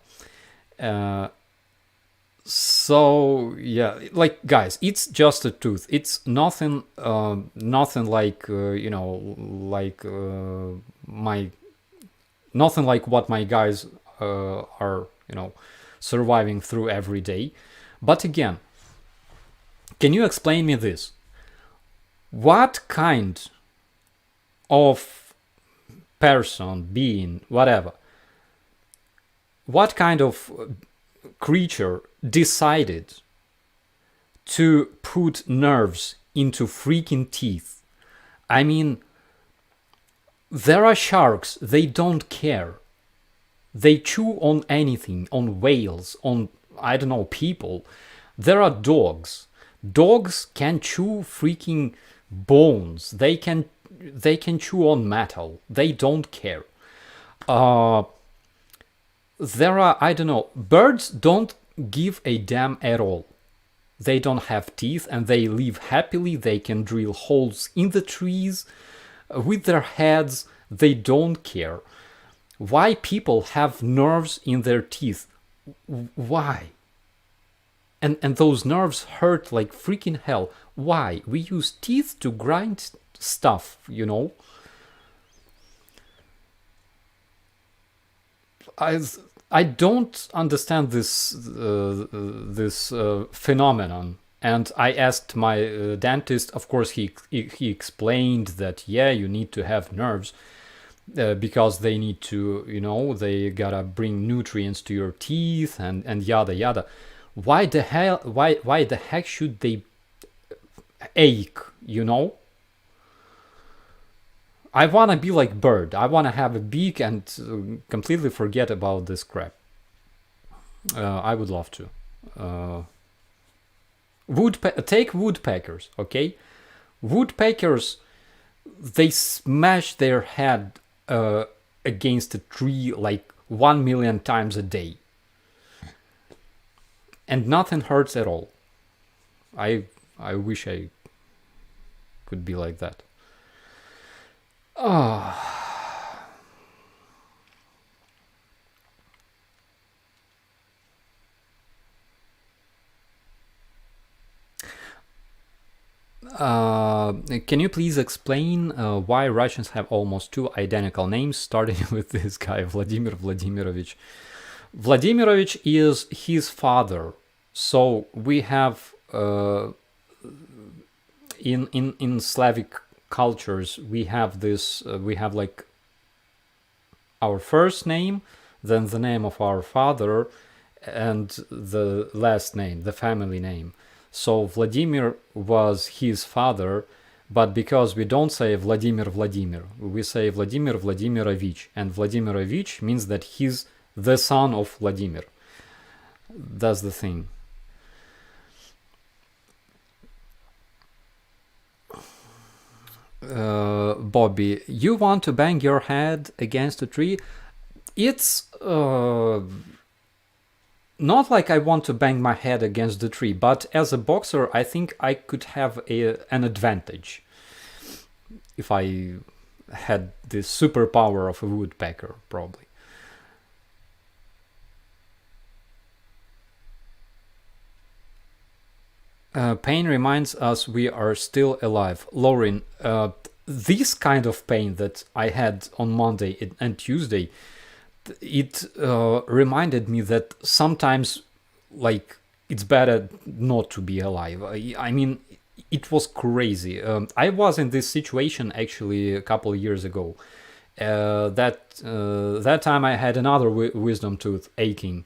So yeah, like guys, it's just a tooth. It's nothing like nothing like what my guys are surviving through every day. But again, can you explain me this? What kind of person, being, whatever, what kind of creature decided to put nerves into freaking teeth? I mean, there are sharks, they don't care. They chew on anything, on whales, on, I don't know, people. There are dogs. Dogs can chew freaking bones. They can chew on metal. They don't care. There are, I don't know, birds don't give a damn at all. They don't have teeth and they live happily. They can drill holes in the trees with their heads. They don't care. Why people have nerves in their teeth? Why? And those nerves hurt like freaking hell. Why? We use teeth to grind stuff, you know? I don't understand this phenomenon. And I asked my dentist. Of course, he explained that, yeah, you need to have nerves because they need to, they gotta bring nutrients to your teeth and yada yada. Why the hell? Why the heck should they ache? I want to be like bird. I want to have a beak and completely forget about this crap. I would love to. Take woodpeckers, okay? Woodpeckers, they smash their head against a tree like 1 million times a day. And nothing hurts at all. I wish I could be like that. Can you please explain why Russians have almost 2 identical names, starting with this guy, Vladimir Vladimirovich? Vladimirovich is his father. So we have in Slavic cultures we have this we have like our first name, then the name of our father, and the last name, the family name. So Vladimir was his father, but because we don't say Vladimir, we say Vladimir Vladimirovich, and Vladimirovich means that he's the son of Vladimir. That's the thing. Bobby, you want to bang your head against a tree? It's not like I want to bang my head against the tree, but as a boxer, I think I could have an advantage if I had the superpower of a woodpecker, probably. Pain reminds us we are still alive. Lauren, this kind of pain that I had on Monday and Tuesday, it reminded me that sometimes, like, it's better not to be alive. I mean, it was crazy. I was in this situation actually a couple of years ago. That time I had another wisdom tooth aching,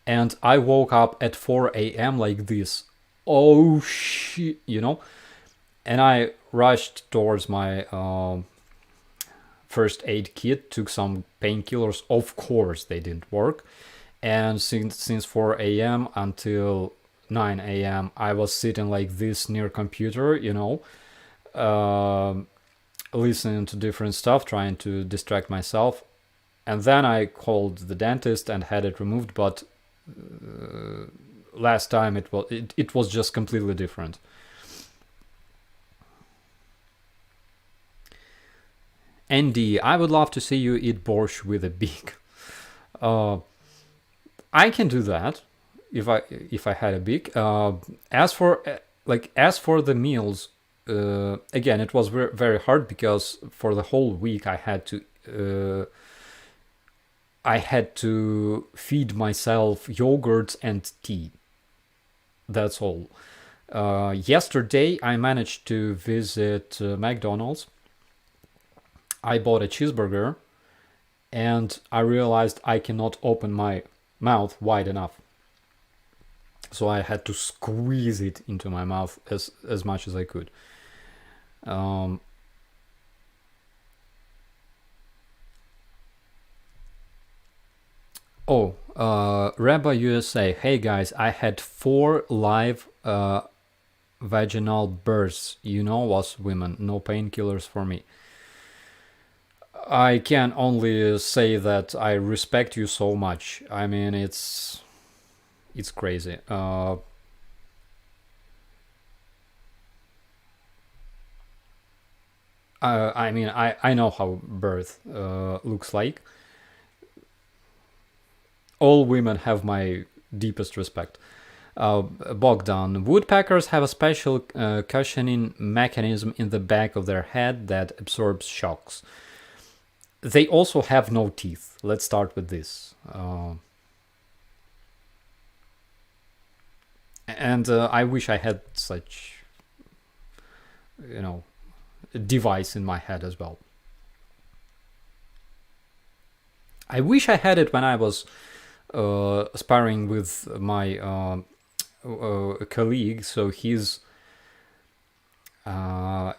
and I woke up at 4 a.m. like this. Oh shit, and I rushed towards my first aid kit, took some painkillers. Of course they didn't work, and since 4 a.m. until 9 a.m. I was sitting like this near computer, listening to different stuff, trying to distract myself. And then I called the dentist and had it removed, but last time it was just completely different. Andy, I would love to see you eat borscht with a beak. I can do that if I had a beak. As for the meals, again, it was very hard because for the whole week I had to feed myself yogurt and tea. That's all. Yesterday I managed to visit McDonald's. I bought a cheeseburger and I realized I cannot open my mouth wide enough. So I had to squeeze it into my mouth as much as I could. Rabbi USA. Hey guys, I had 4 live vaginal births. Us women, no painkillers for me. I can only say that I respect you so much. I mean, it's crazy. I know how birth looks like. All women have my deepest respect. Bogdan, woodpeckers have a special cushioning mechanism in the back of their head that absorbs shocks. They also have no teeth. Let's start with this. And I wish I had such, device in my head as well. I wish I had it when I was sparring with my colleague. So he's a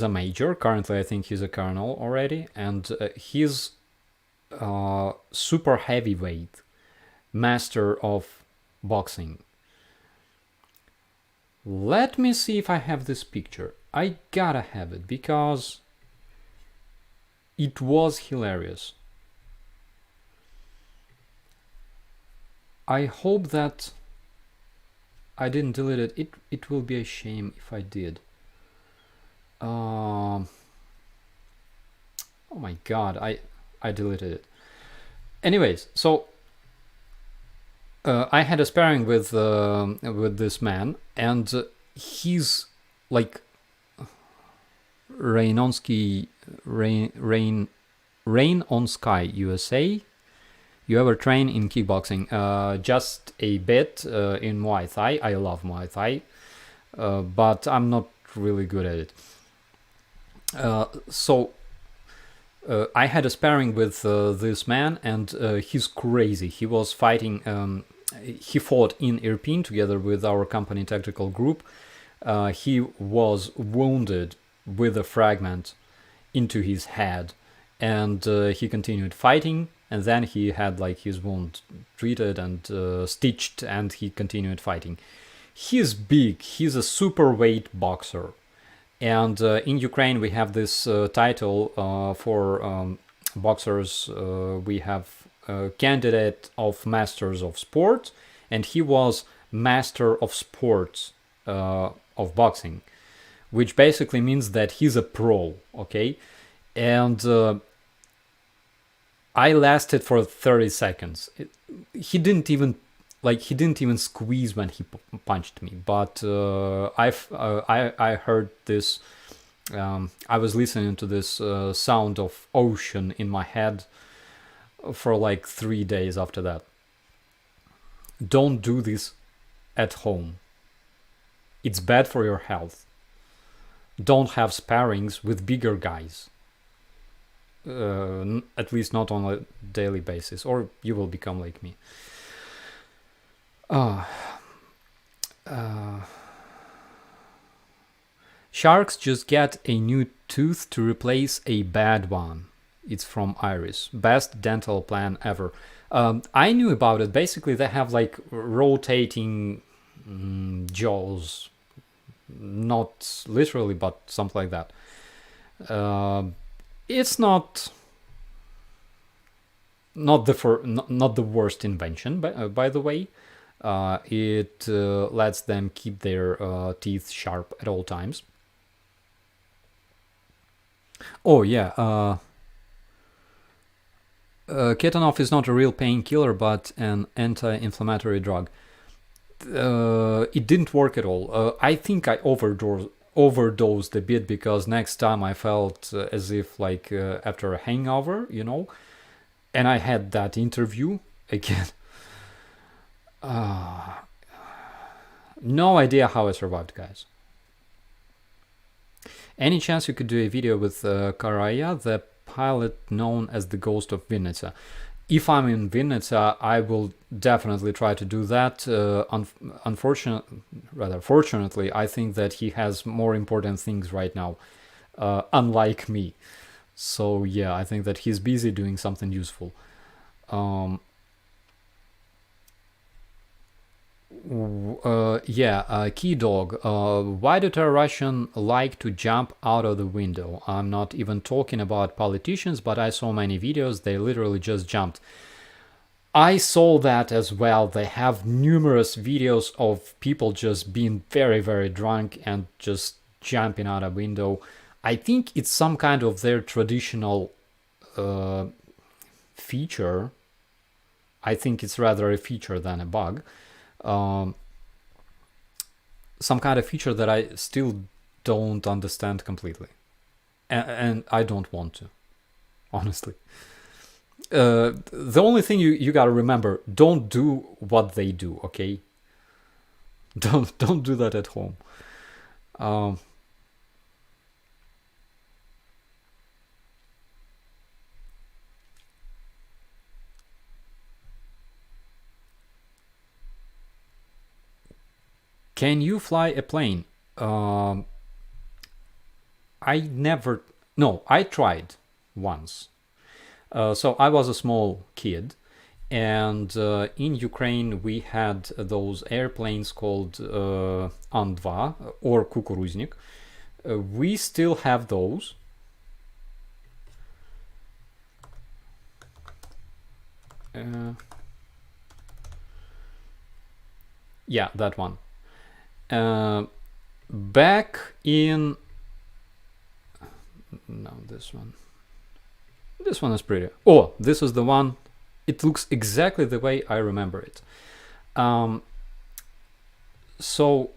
major currently. I think he's a colonel already, and he's super heavyweight, master of boxing. Let me see if I have this picture. I gotta have it because it was hilarious. I hope that I didn't delete it. It will be a shame if I did. Oh my god, I deleted it. Anyways, so I had a sparring with this man, and he's like Rain on Sky USA. You ever train in kickboxing? Just a bit in Muay Thai. I love Muay Thai, but I'm not really good at it. So I had a sparring with this man, and he's crazy. He was fighting. He fought in Irpin together with our company tactical group. He was wounded with a fragment into his head, and he continued fighting. And then he had like his wound treated and stitched, and he continued fighting. He's big. He's a super weight boxer. And in Ukraine, we have this title for boxers. We have candidate of masters of sport, and he was master of sports of boxing, which basically means that he's a pro. Okay, and I lasted for 30 seconds. He didn't even squeeze when he punched me, but I heard this. I was listening to this sound of ocean in my head for like 3 days after that. Don't do this at home. It's bad for your health. Don't have sparrings with bigger guys. At least not on a daily basis, or you will become like me. Sharks just get a new tooth to replace a bad one. It's from Iris. Best dental plan ever. I knew about it. Basically, they have like rotating jaws. Not literally, but something like that. It's not the worst invention, by the way. It lets them keep their teeth sharp at all times. Oh yeah, ketanol is not a real painkiller, but an anti-inflammatory drug. It didn't work at all. I think I overdosed a bit, because next time I felt as if like after a hangover, and I had that interview again. No idea how I survived, guys. Any chance you could do a video with Karaya, the pilot known as the Ghost of Vinnytsia? If I'm in Vinnytsia, I will definitely try to do that. Fortunately, I think that he has more important things right now, unlike me. So yeah, I think that he's busy doing something useful. Key Dog. Why do Russians like to jump out of the window? I'm not even talking about politicians, but I saw many videos. They literally just jumped. I saw that as well. They have numerous videos of people just being very, very drunk and just jumping out a window. I think it's some kind of their traditional feature. I think it's rather a feature than a bug. Some kind of feature that I still don't understand completely, and I don't want to, honestly. The only thing you gotta remember: don't do what they do. Okay, don't do that at home. Can you fly a plane? I tried once. So I was a small kid, and in Ukraine we had those airplanes called An-2 or Kukuruznik. We still have those. Yeah, that one. Back in this one is pretty. Oh, this is the one. It looks exactly the way I remember it. So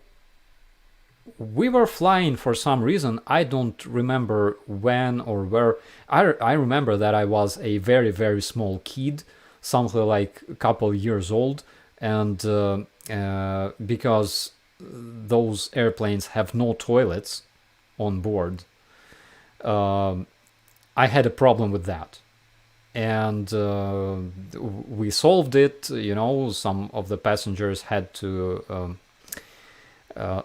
we were flying for some reason. I don't remember when or where. I remember that I was a very, very small kid, something like a couple years old, and because those airplanes have no toilets on board, I had a problem with that. And we solved it. Some of the passengers had to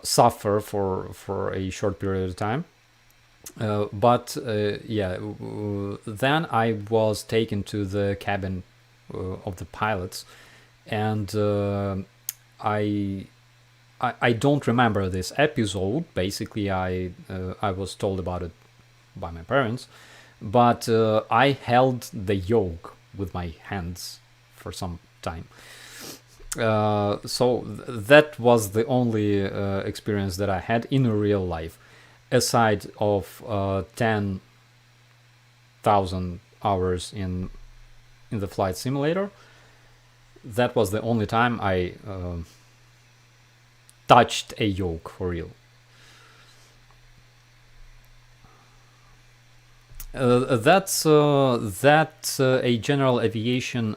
suffer for a short period of time. But then I was taken to the cabin of the pilots, and I don't remember this episode. Basically, I was told about it by my parents, but I held the yoke with my hands for some time. So that was the only experience that I had in real life, aside of 10,000 hours in the flight simulator. That was the only time I touched a yoke for real. That's a general aviation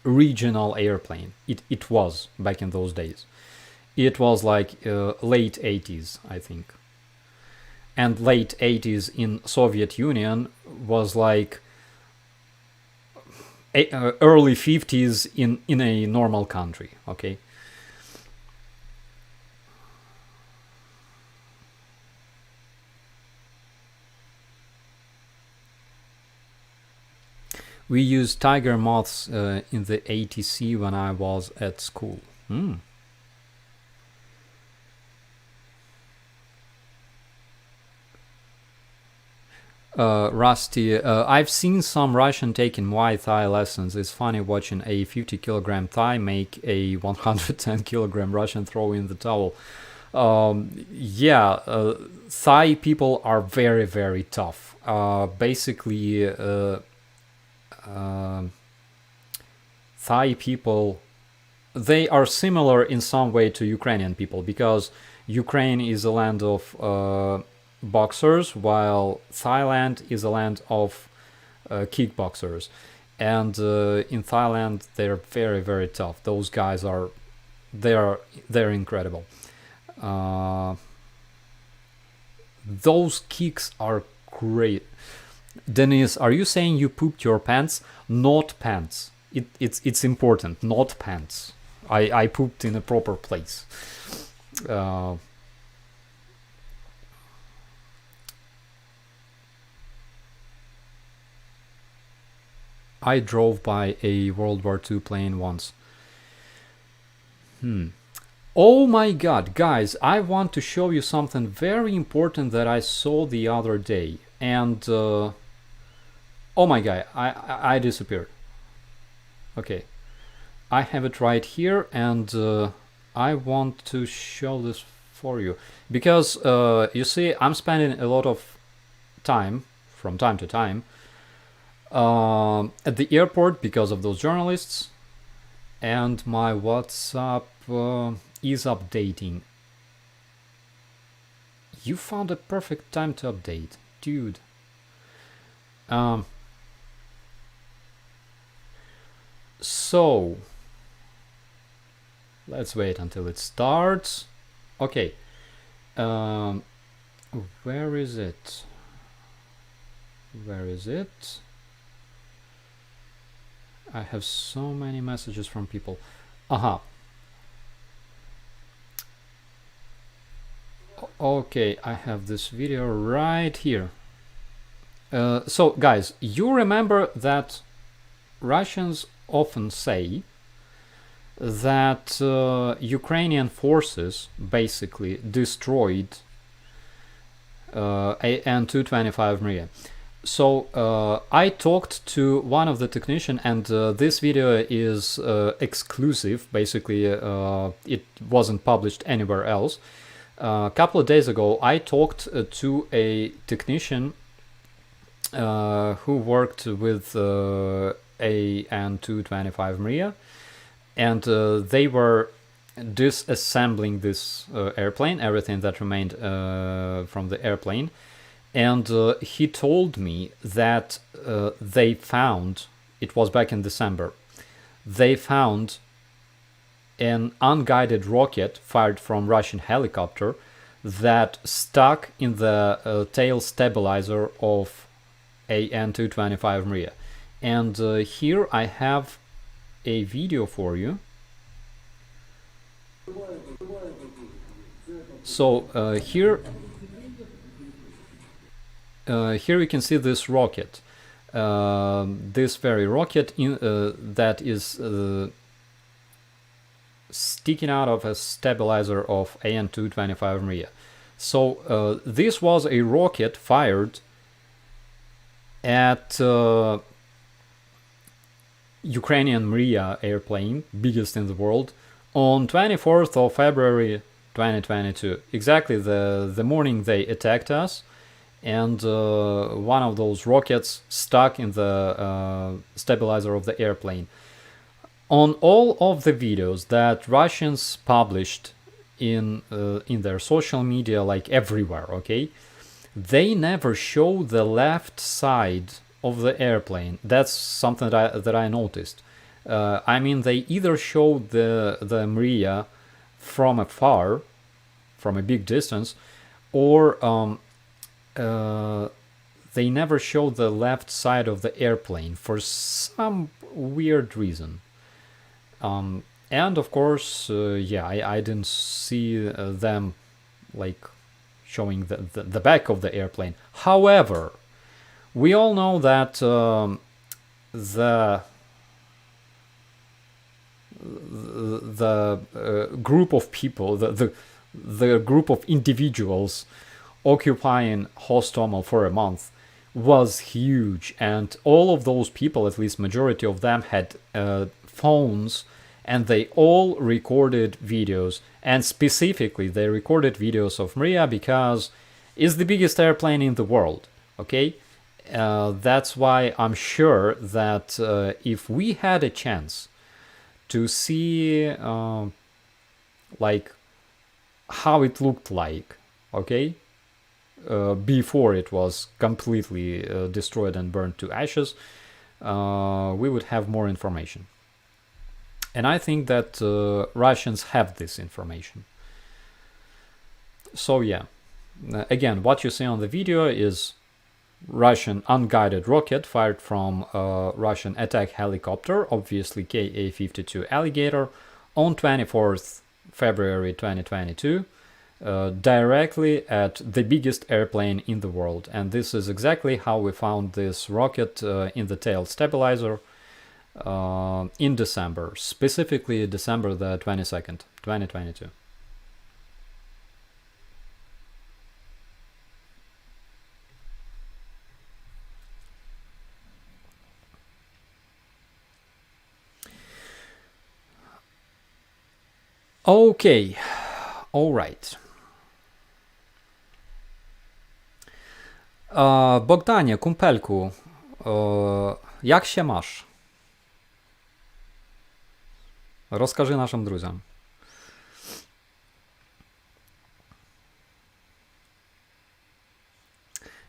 regional airplane. It was back in those days. It was like late 80s, I think. And late 80s in Soviet Union was like early 50s in a normal country, okay? We used tiger moths in the ATC when I was at school. Rusty, I've seen some Russian taking Muay Thai lessons. It's funny watching a 50-kilogram Thai make a 110-kilogram Russian throw in the towel. Thai people are very, very tough. Basically, Thai people, they are similar in some way to Ukrainian people, because Ukraine is a land of boxers, while Thailand is a land of kickboxers. And in Thailand, they're very, very tough. Those guys they're incredible. Those kicks are great. Denise, are you saying you pooped your pants? Not pants. It's important. Not pants. I pooped in a proper place. I drove by a World War II plane once. Oh my god, guys, I want to show you something very important that I saw the other day. And oh my god, I disappeared. Okay, I have it right here, and I want to show this for you, because you see, I'm spending a lot of time from time to time at the airport because of those journalists, and my WhatsApp is updating. You found a perfect time to update, dude. So let's wait until it starts. Okay, where is it? Where is it? I have so many messages from people. Aha. Okay, I have this video right here. So guys, you remember that Russians often say that Ukrainian forces basically destroyed An-225 Mriya. So I talked to one of the technicians, and this video is exclusive. Basically, it wasn't published anywhere else. A couple of days ago, I talked to a technician who worked with An-225 Mriya, and they were disassembling this airplane, everything that remained from the airplane. And he told me that they found it was back in December, they found an unguided rocket fired from Russian helicopter that stuck in the tail stabilizer of AN-225 Mriya. And here I have a video for you. So here you can see this rocket, this very rocket that is sticking out of a stabilizer of AN-225 Mriya. So this was a rocket fired at Ukrainian Mriya airplane, biggest in the world, on 24th of February 2022. Exactly the morning they attacked us, and one of those rockets stuck in the stabilizer of the airplane. On all of the videos that Russians published in their social media, like everywhere, okay, they never show the left side of the airplane. That's something that I noticed. I mean, they either show the Mriya from afar, from a big distance, or they never show the left side of the airplane for some weird reason. And of course, yeah, I didn't see them like showing the back of the airplane. However, we all know that the group of people, the group of individuals occupying Hostomel for a month was huge, and all of those people, at least majority of them, had phones, and they all recorded videos, and specifically they recorded videos of Mriya because it's the biggest airplane in the world, okay? That's why I'm sure that if we had a chance to see like how it looked like, okay, before it was completely destroyed and burned to ashes, we would have more information. And I think that Russians have this information. So yeah, again, what you see on the video is Russian unguided rocket fired from Russian attack helicopter, obviously Ka-52 Alligator, on 24th February 2022, directly at the biggest airplane in the world. And this is exactly how we found this rocket in the tail stabilizer in December, specifically December the 22nd, 2022. Okay, all right. Bogdanie, kumpelku, jak się masz? Rozkaży naszym друзям.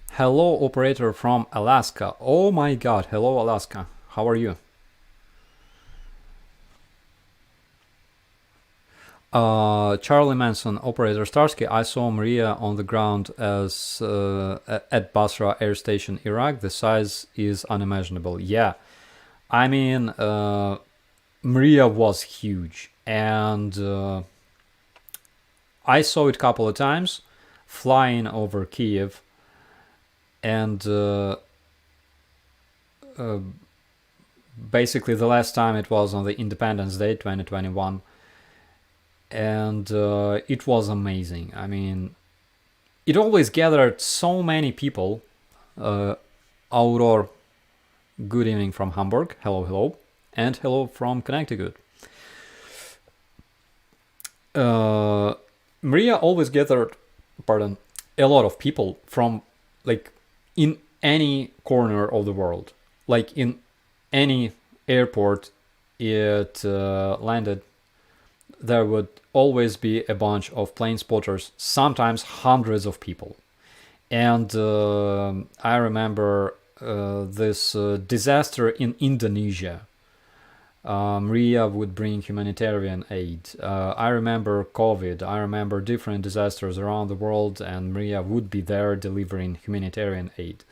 Hello, operator from Alaska. Oh my god, hello Alaska. How are you? Charlie Manson, operator Starsky. I saw Mriya on the ground as at Basra Air Station, Iraq. The size is unimaginable. Yeah, I mean, Mriya was huge, and I saw it a couple of times flying over Kiev, and basically the last time it was on the Independence Day 2021. And it was amazing. I mean, it always gathered so many people. Auror, good evening from Hamburg. Hello, hello. And hello from Connecticut. Mriya always gathered, a lot of people from, like, in any corner of the world. Like, in any airport it landed, there would always be a bunch of plane spotters, sometimes hundreds of people. And I remember this disaster in Indonesia, Maria would bring humanitarian aid. I remember COVID. I remember different disasters around the world, and Maria would be there delivering humanitarian aid.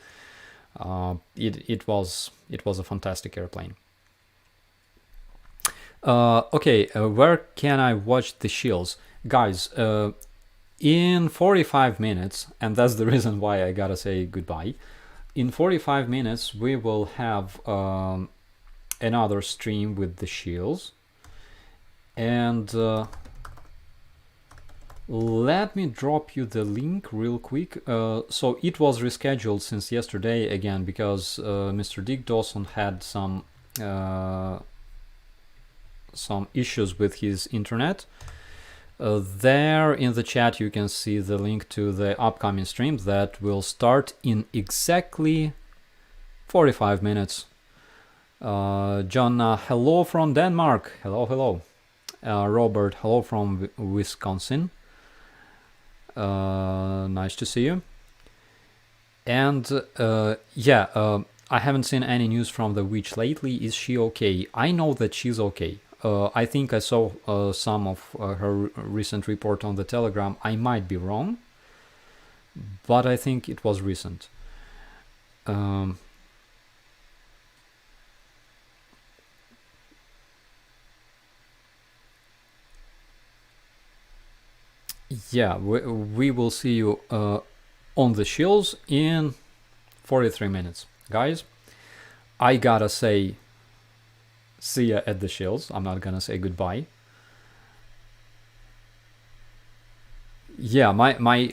It was a fantastic airplane. Okay, where can I watch the Shields, guys? In 45 minutes, and that's the reason why I gotta say goodbye. In 45 minutes, we will have another stream with the Shields, and let me drop you the link real quick. So it was rescheduled since yesterday again because Mr. Dick Dawson had some issues with his internet. There in the chat you can see the link to the upcoming stream that will start in exactly 45 minutes. John, hello from Denmark. Hello. Robert, hello from Wisconsin. Nice to see you. And I haven't seen any news from the witch lately. Is she okay? I know that she's okay. I think I saw some of her recent report on the Telegram. I might be wrong, but I think it was recent. Yeah, we will see you on the Shields in 43 minutes. Guys, I gotta say see ya at the Shields. I'm not gonna say goodbye. Yeah, my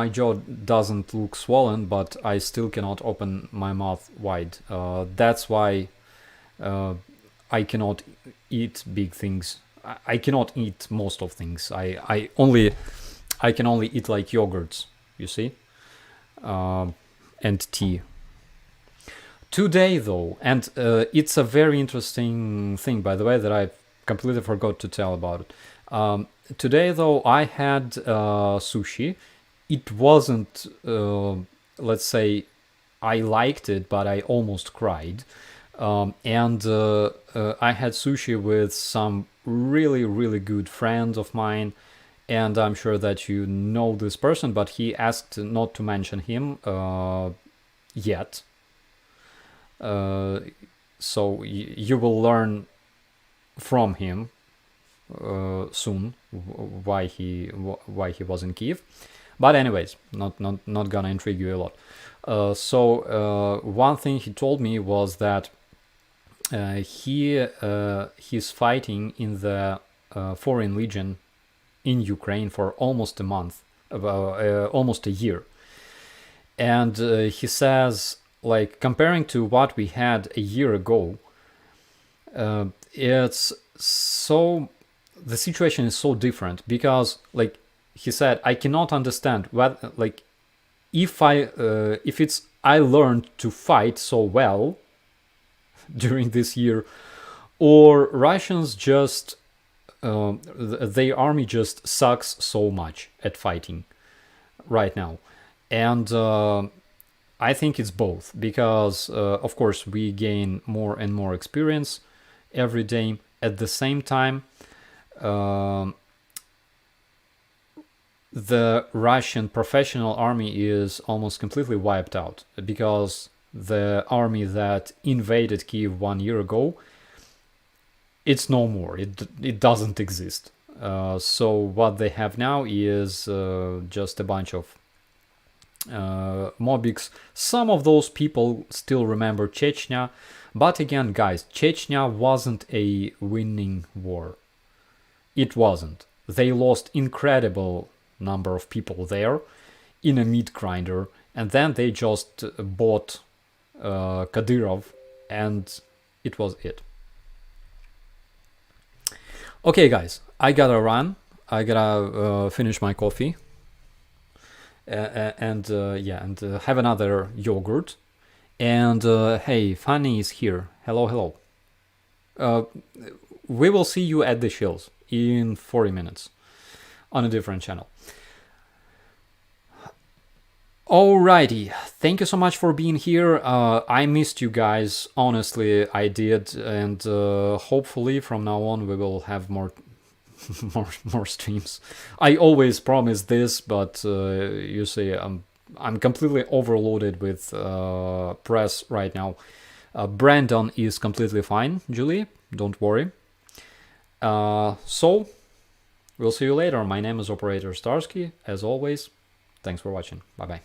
jaw doesn't look swollen, but I still cannot open my mouth wide. That's why I cannot eat big things. I cannot eat most of things. I can only eat like yogurts, you see, and tea. Today though, and it's a very interesting thing, by the way, that I completely forgot to tell about it. Today though, I had sushi. It wasn't, let's say, I liked it, but I almost cried. And I had sushi with some really good friend of mine, and I'm sure that you know this person, but he asked not to mention him yet. So you will learn from him soon why he was in Kiev. But anyways, not gonna intrigue you a lot. So one thing he told me was that he's fighting in the Foreign Legion in Ukraine for almost a month, almost a year. And he says, like, comparing to what we had a year ago, it's so, the situation is so different because, like he said, I cannot understand what, like, if it's I learned to fight so well during this year, or Russians just their army just sucks so much at fighting right now. And I think it's both, because of course we gain more and more experience every day. At the same time, the Russian professional army is almost completely wiped out, because the army that invaded Kiev 1 year ago, it's no more. It doesn't exist. So what they have now is just a bunch of mobix. Some of those people still remember Chechnya, but again, guys, Chechnya wasn't a winning war. It wasn't. They lost incredible number of people there in a meat grinder, and then they just bought Kadyrov, and it was it. Okay, guys, I gotta run. I gotta finish my coffee, and have another yogurt. And hey, Fanny is here. Hello. We will see you at the Shields in 40 minutes on a different channel. Alrighty, thank you so much for being here. I missed you guys, honestly, I did, and hopefully from now on we will have more more streams. I always promise this, but you see, I'm completely overloaded with press right now. Brandon is completely fine, Julie, don't worry. So, we'll see you later. My name is Operator Starsky, as always. Thanks for watching. Bye-bye.